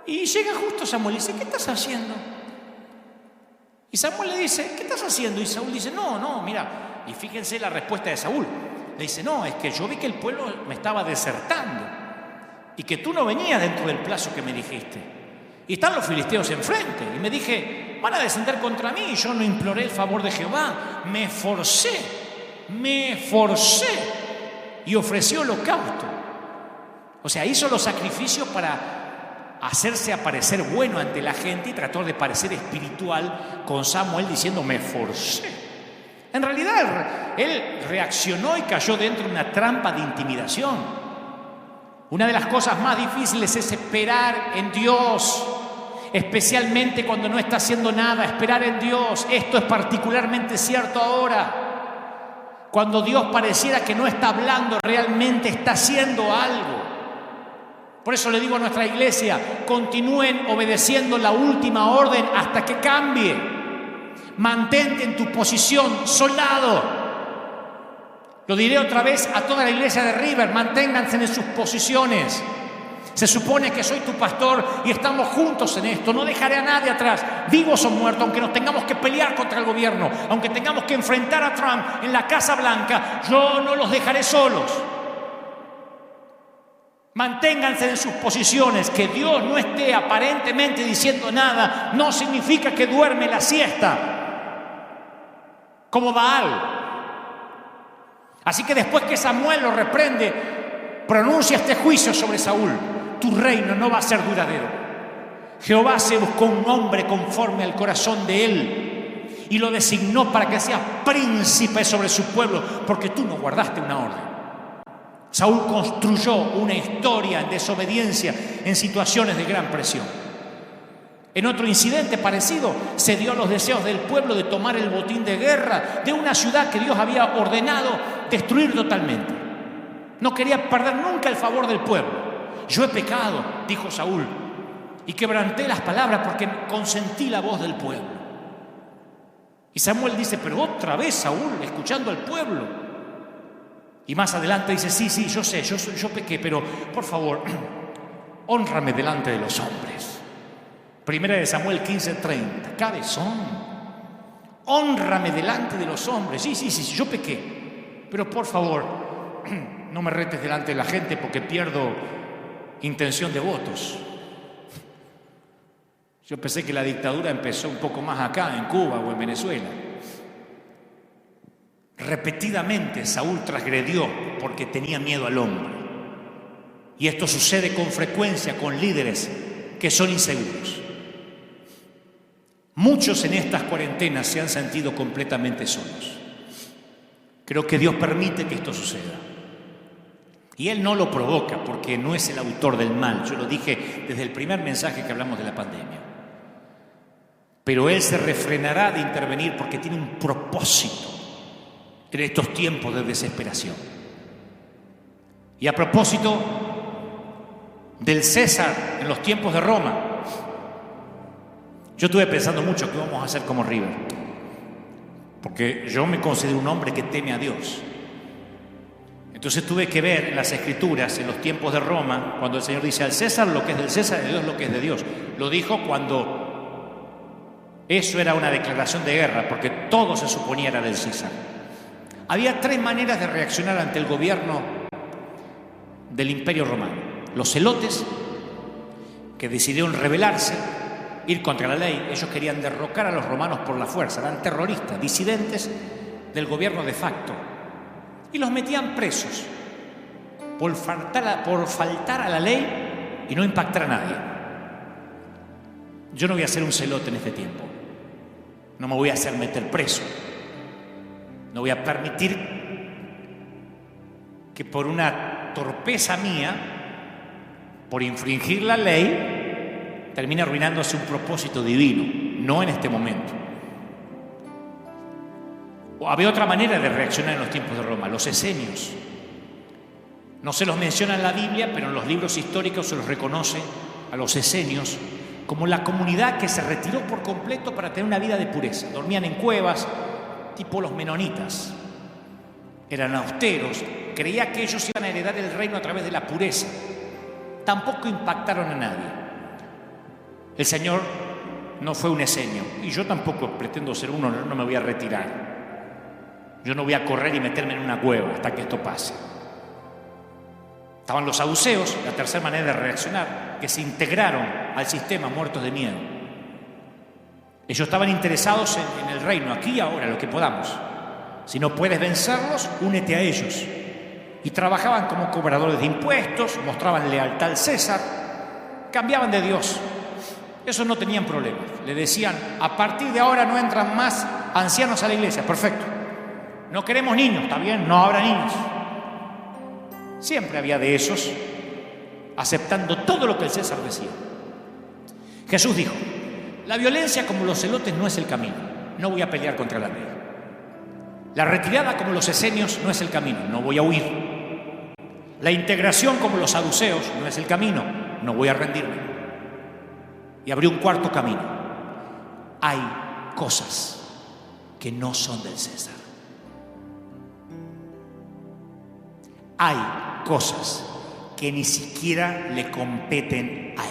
y llega justo Samuel y dice, ¿qué estás haciendo? Y Samuel le dice, ¿qué estás haciendo? Y Saúl dice, no, mira. Y fíjense la respuesta de Saúl. Le dice, no, es que yo vi que el pueblo me estaba desertando y que tú no venías dentro del plazo que me dijiste. Y están los filisteos enfrente. Y me dije, van a descender contra mí. Y yo no imploré el favor de Jehová. Me forcé y ofrecí holocausto. O sea, hizo los sacrificios para hacerse aparecer bueno ante la gente y trató de parecer espiritual con Samuel diciendo, me forcé. En realidad, él reaccionó y cayó dentro de una trampa de intimidación. Una de las cosas más difíciles es esperar en Dios, especialmente cuando no está haciendo nada, esperar en Dios. Esto es particularmente cierto ahora. Cuando Dios pareciera que no está hablando, realmente está haciendo algo. Por eso le digo a nuestra iglesia, continúen obedeciendo la última orden hasta que cambie. Mantente en tu posición, soldado. Lo diré otra vez a toda la iglesia de River, manténganse en sus posiciones. Se supone que soy tu pastor y estamos juntos en esto. No dejaré a nadie atrás, vivos o muertos, aunque nos tengamos que pelear contra el gobierno, aunque tengamos que enfrentar a Trump en la Casa Blanca, yo no los dejaré solos. Manténganse en sus posiciones. Que Dios no esté aparentemente diciendo nada no significa que duerme la siesta como Baal. Así que después que Samuel lo reprende, pronuncia este juicio sobre Saúl: tu reino no va a ser duradero. Jehová se buscó un hombre conforme al corazón de él y lo designó para que sea príncipe sobre su pueblo, porque tú no guardaste una orden. Saúl construyó una historia en desobediencia en situaciones de gran presión. En otro incidente parecido, se dio a los deseos del pueblo de tomar el botín de guerra de una ciudad que Dios había ordenado destruir totalmente. No quería perder nunca el favor del pueblo. Yo he pecado, dijo Saúl, y quebranté las palabras porque consentí la voz del pueblo. Y Samuel dice: pero otra vez, Saúl, escuchando al pueblo. Y más adelante dice: sí, yo sé, yo pequé, pero por favor, hónrame delante de los hombres. Primera de Samuel 15:30. Cabezón, hónrame delante de los hombres. Sí, yo pequé, pero por favor, no me retes delante de la gente porque pierdo intención de votos. Yo pensé que la dictadura empezó un poco más acá, en Cuba o en Venezuela. Repetidamente Saúl transgredió porque tenía miedo al hombre. Y esto sucede con frecuencia con líderes que son inseguros. Muchos en estas cuarentenas se han sentido completamente solos. Creo que Dios permite que esto suceda. Y Él no lo provoca porque no es el autor del mal. Yo lo dije desde el primer mensaje que hablamos de la pandemia. Pero Él se refrenará de intervenir porque tiene un propósito en estos tiempos de desesperación. Y a propósito del César en los tiempos de Roma, yo estuve pensando mucho qué vamos a hacer como River, porque yo me considero un hombre que teme a Dios. Entonces tuve que ver en las Escrituras, en los tiempos de Roma, cuando el Señor dice: al César lo que es del César, a Dios lo que es de Dios. Lo dijo cuando eso era una declaración de guerra, porque todo se suponía era del César. Había tres maneras de reaccionar ante el gobierno del Imperio Romano. Los celotes, que decidieron rebelarse, ir contra la ley. Ellos querían derrocar a los romanos por la fuerza. Eran terroristas, disidentes del gobierno de facto. Y los metían presos por faltar a la ley y no impactar a nadie. Yo no voy a ser un celote en este tiempo. No me voy a hacer meter preso. No voy a permitir que por una torpeza mía, por infringir la ley, termine arruinándose un propósito divino. No en este momento. Había otra manera de reaccionar en los tiempos de Roma: los esenios. No se los menciona en la Biblia, pero en los libros históricos se los reconoce a los esenios como la comunidad que se retiró por completo para tener una vida de pureza. Dormían en cuevas, tipo los menonitas. Eran austeros, creía que ellos iban a heredar el reino a través de la pureza. Tampoco impactaron a nadie. El Señor no fue un esenio, y yo tampoco pretendo ser uno. No me voy a retirar. Yo no voy a correr y meterme en una cueva hasta que esto pase. Estaban los saduceos, la tercera manera de reaccionar, que se integraron al sistema muertos de miedo. Ellos estaban interesados en el reino, aquí y ahora, lo que podamos. Si no puedes vencerlos, únete a ellos. Y trabajaban como cobradores de impuestos, mostraban lealtad al César, cambiaban de Dios. Esos no tenían problemas. Le decían: a partir de ahora no entran más ancianos a la iglesia. Perfecto. No queremos niños, está bien, no habrá niños. Siempre había de esos aceptando todo lo que el César decía. Jesús dijo: la violencia como los celotes no es el camino. No voy a pelear contra la ley. La retirada como los esenios no es el camino, no voy a huir. La integración como los saduceos no es el camino, no voy a rendirme. Y abrió un cuarto camino. Hay cosas que no son del César. Hay cosas que ni siquiera le competen a él.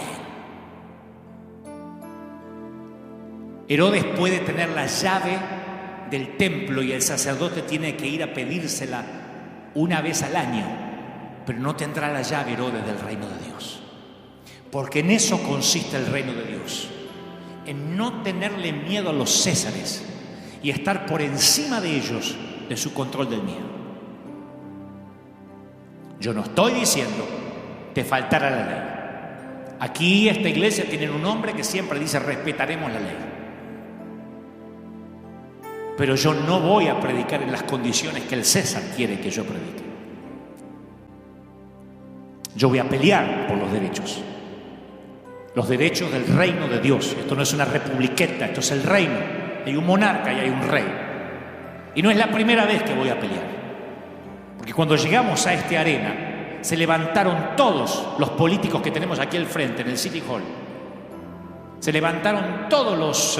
Herodes puede tener la llave del templo y el sacerdote tiene que ir a pedírsela una vez al año, pero no tendrá la llave Herodes del reino de Dios, porque en eso consiste el reino de Dios, en no tenerle miedo a los césares y estar por encima de ellos, de su control del miedo. Yo no estoy diciendo te faltará la ley. Aquí esta iglesia tiene un hombre que siempre dice respetaremos la ley. Pero yo no voy a predicar en las condiciones que el César quiere que yo predique. Yo voy a pelear por los derechos del reino de Dios. Esto no es una republiqueta, esto es el reino. Hay un monarca y hay un rey. Y no es la primera vez que voy a pelear. Porque cuando llegamos a esta arena, se levantaron todos los políticos que tenemos aquí al frente, en el City Hall. Se levantaron todos los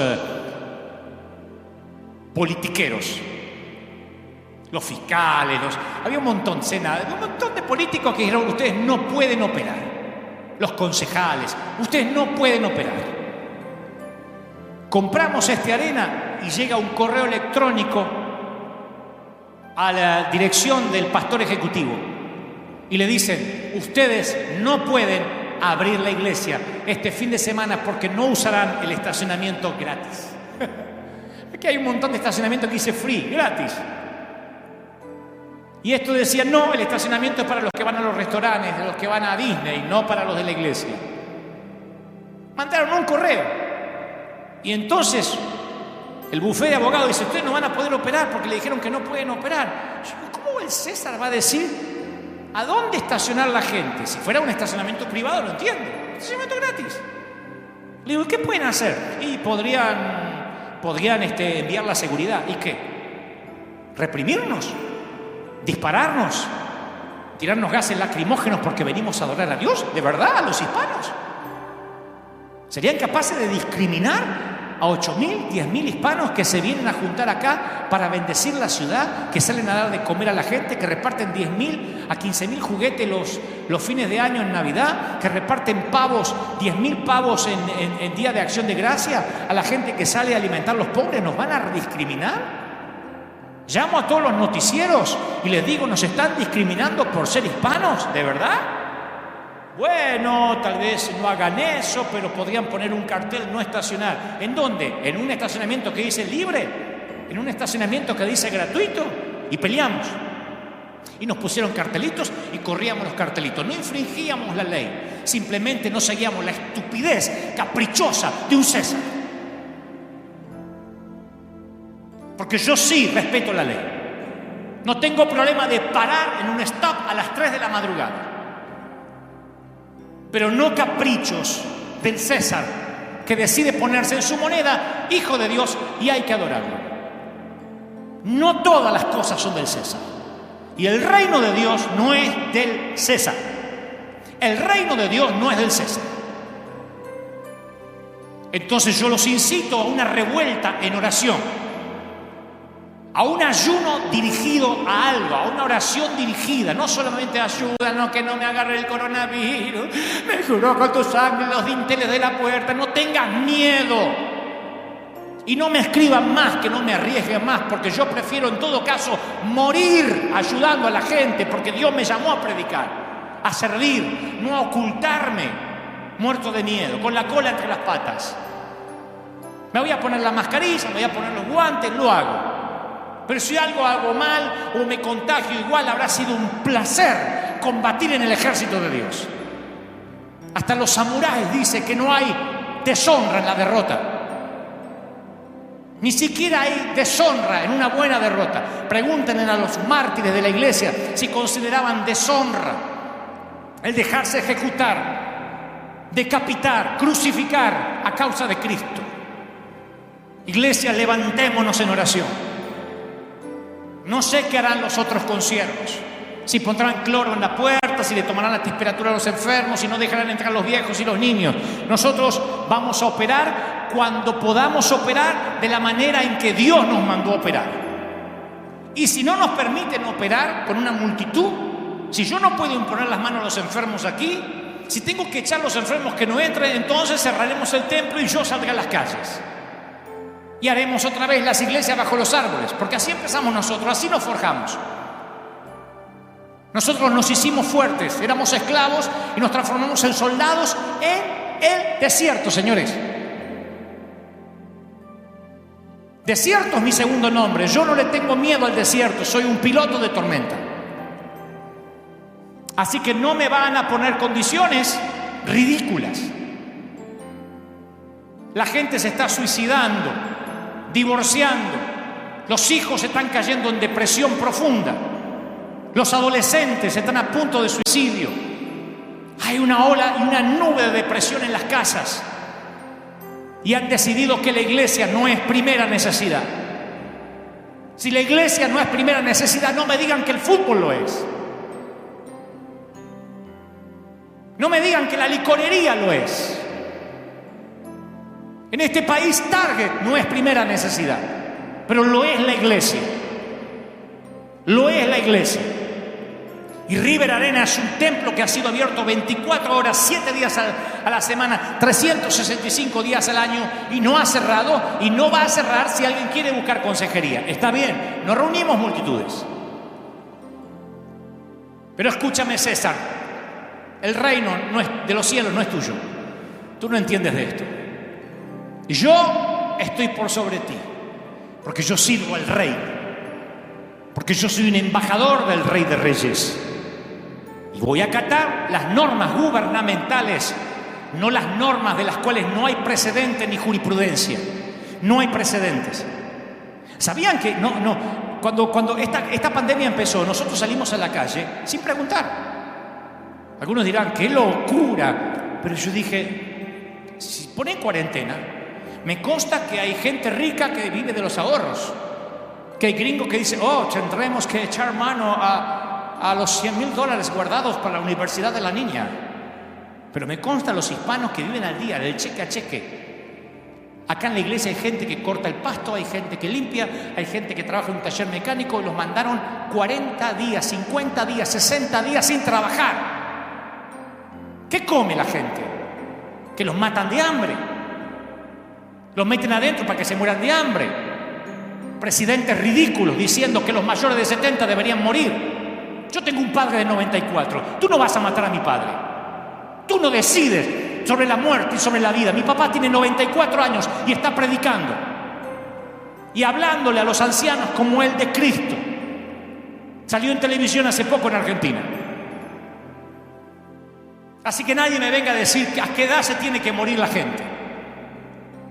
politiqueros, los fiscales, había un montón de políticos que dijeron: ustedes no pueden operar. Los concejales, ustedes no pueden operar. Compramos esta arena y llega un correo electrónico a la dirección del pastor ejecutivo y le dicen: ustedes no pueden abrir la iglesia este fin de semana porque no usarán el estacionamiento gratis. Aquí hay un montón de estacionamiento que dice free, gratis. Y esto decía: no, el estacionamiento es para los que van a los restaurantes, de los que van a Disney, no para los de la iglesia. Mandaron un correo. Y entonces el bufete de abogados dice: ustedes no van a poder operar porque le dijeron que no pueden operar. Yo digo: ¿cómo el César va a decir a dónde estacionar la gente? Si fuera un estacionamiento privado, lo entiendo. Estacionamiento gratis. Le digo: ¿qué pueden hacer? Y podrían enviar la seguridad. ¿Y qué? ¿Reprimirnos? ¿Dispararnos? ¿Tirarnos gases lacrimógenos porque venimos a adorar a Dios? ¿De verdad? ¿A los hispanos? ¿Serían capaces de discriminar a 8.000, 10.000 hispanos que se vienen a juntar acá para bendecir la ciudad, que salen a dar de comer a la gente, que reparten 10.000 a 15.000 juguetes los fines de año en Navidad, que reparten pavos, 10.000 pavos en Día de Acción de Gracia a la gente que sale a alimentar a los pobres? ¿Nos van a discriminar? Llamo a todos los noticieros y les digo: ¿nos están discriminando por ser hispanos? ¿De verdad? Bueno, tal vez no hagan eso, pero podrían poner un cartel no estacionar. ¿En dónde? ¿En un estacionamiento que dice libre? ¿En un estacionamiento que dice gratuito? Y peleamos. Y nos pusieron cartelitos y corríamos los cartelitos. No infringíamos la ley, simplemente no seguíamos la estupidez caprichosa de un César. Porque yo sí respeto la ley. No tengo problema de parar en un stop a las 3 de la madrugada. Pero no caprichos del César, que decide ponerse en su moneda hijo de Dios y hay que adorarlo. No todas las cosas son del César. Y el reino de Dios no es del César. El reino de Dios no es del César. Entonces yo los incito a una revuelta en oración, a un ayuno dirigido a algo, a una oración dirigida. No solamente ayúdanos que no me agarre el coronavirus, me juró con tu sangre los dinteles de la puerta. No tengas miedo. Y no me escriban más, que no me arriesgue más, porque yo prefiero en todo caso morir ayudando a la gente, porque Dios me llamó a predicar, a servir, no a ocultarme, muerto de miedo, con la cola entre las patas. Me voy a poner la mascarilla, me voy a poner los guantes, lo hago. Pero si algo hago mal o me contagio, igual habrá sido un placer combatir en el ejército de Dios. Hasta los samuráis dicen que no hay deshonra en la derrota. Ni siquiera hay deshonra en una buena derrota. Pregúntenle a los mártires de la iglesia si consideraban deshonra el dejarse ejecutar, decapitar, crucificar a causa de Cristo. Iglesia, levantémonos en oración. No sé qué harán los otros consiervos. Si pondrán cloro en la puerta, si le tomarán la temperatura a los enfermos, si no dejarán entrar los viejos y los niños. Nosotros vamos a operar cuando podamos operar de la manera en que Dios nos mandó a operar. Y si no nos permiten operar con una multitud, si yo no puedo imponer las manos a los enfermos aquí, si tengo que echar a los enfermos que no entren, entonces cerraremos el templo y yo saldré a las calles. Y haremos otra vez las iglesias bajo los árboles, porque así empezamos nosotros, así nos forjamos. Nosotros nos hicimos fuertes, éramos esclavos y nos transformamos en soldados en el desierto, señores. Desierto es mi segundo nombre. Yo no le tengo miedo al desierto, soy un piloto de tormenta. Así que no me van a poner condiciones ridículas. La gente se está suicidando, divorciando, los hijos están cayendo en depresión profunda, los adolescentes están a punto de suicidio, hay una ola y una nube de depresión en las casas y han decidido que la iglesia no es primera necesidad. Si la iglesia no es primera necesidad, no me digan que el fútbol lo es. No me digan que la licorería lo es. En este país Target no es primera necesidad, pero lo es la iglesia. Lo es la iglesia. Y River Arena es un templo que ha sido abierto 24 horas, 7 días a la semana, 365 días al año, y no ha cerrado y no va a cerrar si alguien quiere buscar consejería. Está bien, nos reunimos multitudes. Pero escúchame, César, el reino de los cielos no es tuyo. Tú no entiendes de esto. Yo estoy por sobre ti, porque yo sirvo al rey, porque yo soy un embajador del Rey de Reyes. Y voy a acatar las normas gubernamentales, no las normas de las cuales no hay precedente ni jurisprudencia. No hay precedentes. ¿Sabían que cuando esta pandemia empezó, nosotros salimos a la calle sin preguntar? Algunos dirán, ¡qué locura! Pero yo dije, si ponen cuarentena, me consta que hay gente rica que vive de los ahorros. Que hay gringos que dicen, tendremos que echar mano a los $100,000 guardados para la universidad de la niña. Pero me consta los hispanos que viven al día, del cheque a cheque. Acá en la iglesia hay gente que corta el pasto, hay gente que limpia, hay gente que trabaja en un taller mecánico y los mandaron 40 días, 50 días, 60 días sin trabajar. ¿Qué come la gente? Que los matan de hambre. Los meten adentro para que se mueran de hambre. Presidentes ridículos diciendo que los mayores de 70 deberían morir. Yo tengo un padre de 94. Tú no vas a matar a mi padre. Tú no decides sobre la muerte y sobre la vida. Mi papá tiene 94 años y está predicando y hablándole a los ancianos como el de Cristo. Salió en televisión hace poco en Argentina. Así que nadie me venga a decir a qué edad se tiene que morir la gente.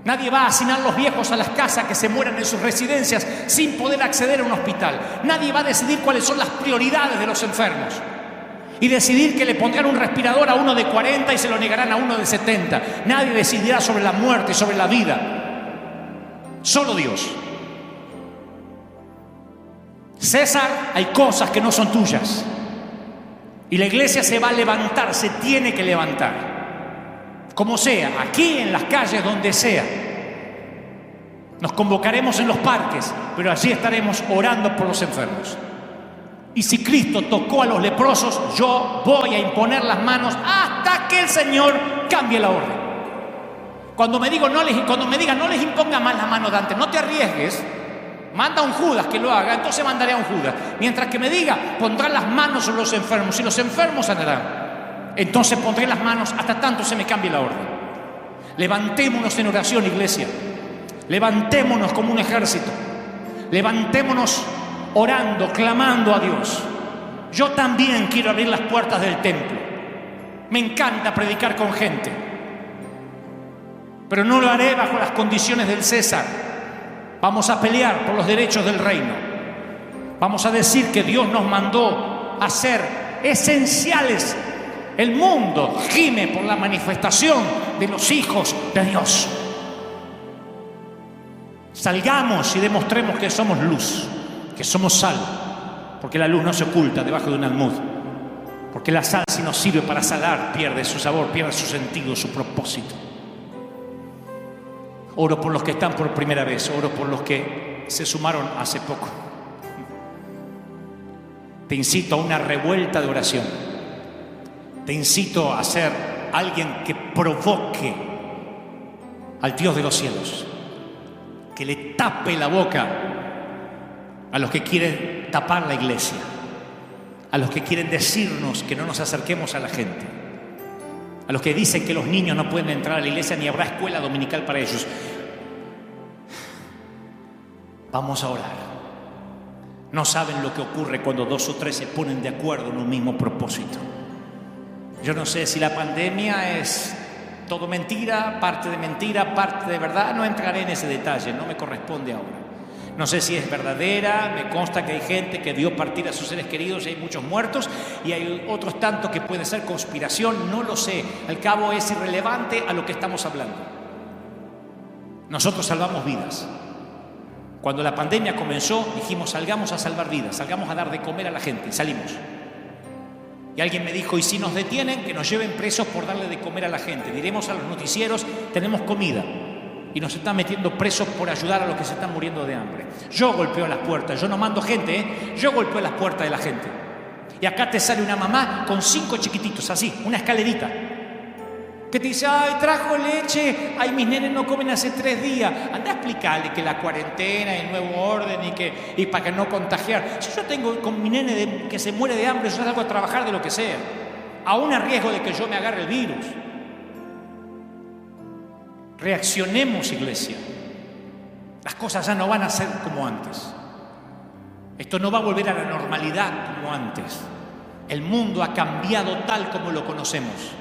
Nadie va a asignar a los viejos a las casas que se mueran en sus residencias sin poder acceder a un hospital. Nadie va a decidir cuáles son las prioridades de los enfermos y decidir que le pondrán un respirador a uno de 40 y se lo negarán a uno de 70. Nadie decidirá sobre la muerte y sobre la vida. Solo Dios. César, hay cosas que no son tuyas. Y la iglesia se va a levantar, se tiene que levantar. Como sea, aquí en las calles, donde sea. Nos convocaremos en los parques, pero allí estaremos orando por los enfermos. Y si Cristo tocó a los leprosos, yo voy a imponer las manos hasta que el Señor cambie la orden. Cuando me digan no les imponga más las manos de antes, no te arriesgues. Manda a un Judas que lo haga, entonces mandaré a un Judas. Mientras que me diga, pondrán las manos sobre los enfermos y los enfermos sanarán. Entonces pondré las manos hasta tanto se me cambie la orden. Levantémonos en oración, iglesia. Levantémonos como un ejército. Levantémonos orando, clamando a Dios. Yo también quiero abrir las puertas del templo. Me encanta predicar con gente. Pero no lo haré bajo las condiciones del César. Vamos a pelear por los derechos del reino. Vamos a decir que Dios nos mandó a ser esenciales. El mundo gime por la manifestación de los hijos de Dios. Salgamos y demostremos que somos luz. que somos sal, porque la luz no se oculta debajo de un almud, porque la sal, si no sirve para salar, pierde su sabor, pierde su sentido, su propósito. Oro por los que están por primera vez, oro por los que se sumaron hace poco. Te incito a una revuelta de oración. Te incito a ser alguien que provoque al Dios de los cielos, que le tape la boca a los que quieren tapar la iglesia, a los que quieren decirnos que no nos acerquemos a la gente, a los que dicen que los niños no pueden entrar a la iglesia ni habrá escuela dominical para ellos. Vamos a orar. No saben lo que ocurre cuando 2 o 3 se ponen de acuerdo en un mismo propósito. Yo no sé si la pandemia es todo mentira, parte de verdad. No entraré en ese detalle, no me corresponde ahora. No sé si es verdadera, me consta que hay gente que vio partir a sus seres queridos y hay muchos muertos, y hay otros tantos que puede ser conspiración, no lo sé. Al cabo es irrelevante a lo que estamos hablando. Nosotros salvamos vidas. Cuando la pandemia comenzó, dijimos, salgamos a salvar vidas, salgamos a dar de comer a la gente, y salimos. Y alguien me dijo, ¿y si nos detienen? Que nos lleven presos por darle de comer a la gente. Diremos a los noticieros, tenemos comida. Y nos están metiendo presos por ayudar a los que se están muriendo de hambre. Yo golpeo las puertas, yo no mando gente, yo golpeo las puertas de la gente. Y acá te sale una mamá con 5 chiquititos, así, una escalerita, que te dice, ay, trajo leche, ay, mis nenes no comen hace 3 días. Anda a explicarle que la cuarentena, el nuevo orden y para que no contagiar. Si yo tengo con mi nene que se muere de hambre, yo salgo a trabajar de lo que sea, aún a riesgo de que yo me agarre el virus. Reaccionemos, iglesia. Las cosas ya no van a ser como antes. Esto no va a volver a la normalidad como antes. El mundo ha cambiado tal como lo conocemos.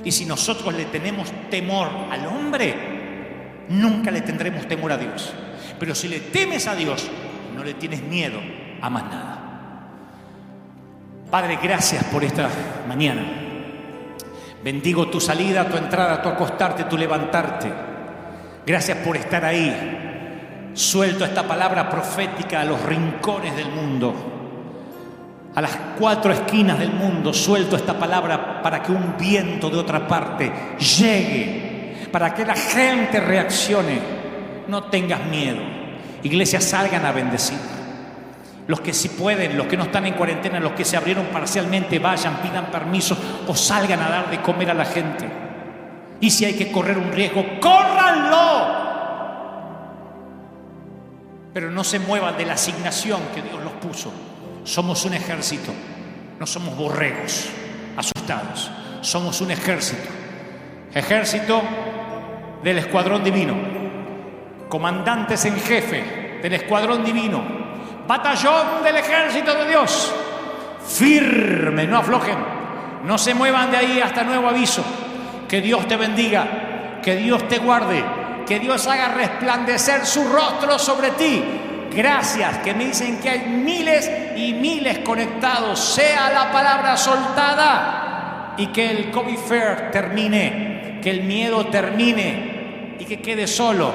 Y si nosotros le tenemos temor al hombre, nunca le tendremos temor a Dios. Pero si le temes a Dios, no le tienes miedo a más nada. Padre, gracias por esta mañana. Bendigo tu salida, tu entrada, tu acostarte, tu levantarte. Gracias por estar ahí. Suelto esta palabra profética a los rincones del mundo, a las 4 esquinas del mundo. Suelto esta palabra para que un viento de otra parte llegue, para que la gente reaccione. No tengas miedo. Iglesias, salgan a bendecir. Los que sí pueden, los que no están en cuarentena, los que se abrieron parcialmente, vayan, pidan permiso o salgan a dar de comer a la gente. Y si hay que correr un riesgo, ¡córranlo! Pero no se muevan de la asignación que Dios los puso. Somos un ejército, no somos borregos asustados. Somos un ejército. Ejército del escuadrón divino. Comandantes en jefe del escuadrón divino. Batallón del ejército de Dios. Firme, no aflojen. No se muevan de ahí hasta nuevo aviso. Que Dios te bendiga. Que Dios te guarde. Que Dios haga resplandecer su rostro sobre ti. Gracias, que me dicen que hay miles y miles conectados. Sea la palabra soltada. Y que el COVID fair termine. Que el miedo termine. Y que quede solo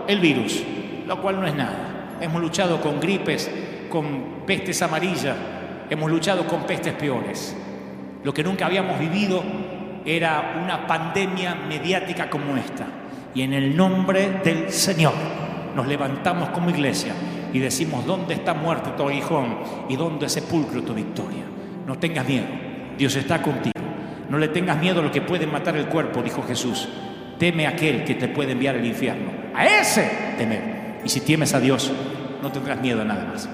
el virus. Lo cual no es nada. Hemos luchado con gripes, con pestes amarillas, hemos luchado con pestes peores. Lo que nunca habíamos vivido era una pandemia mediática como esta. Y en el nombre del Señor nos levantamos como iglesia y decimos, ¿dónde está muerte tu aguijón y dónde sepulcro tu victoria? No tengas miedo, Dios está contigo. No le tengas miedo a lo que puede matar el cuerpo, dijo Jesús. Teme a aquel que te puede enviar al infierno. A ese temer. Y si temes a Dios, no tendrás miedo a nada más.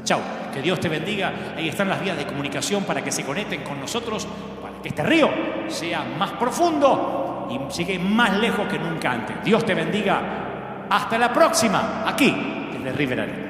Chao, que Dios te bendiga. Ahí están las vías de comunicación para que se conecten con nosotros, para que este río sea más profundo y llegue más lejos que nunca antes. Dios te bendiga. Hasta la próxima, aquí desde River Arena.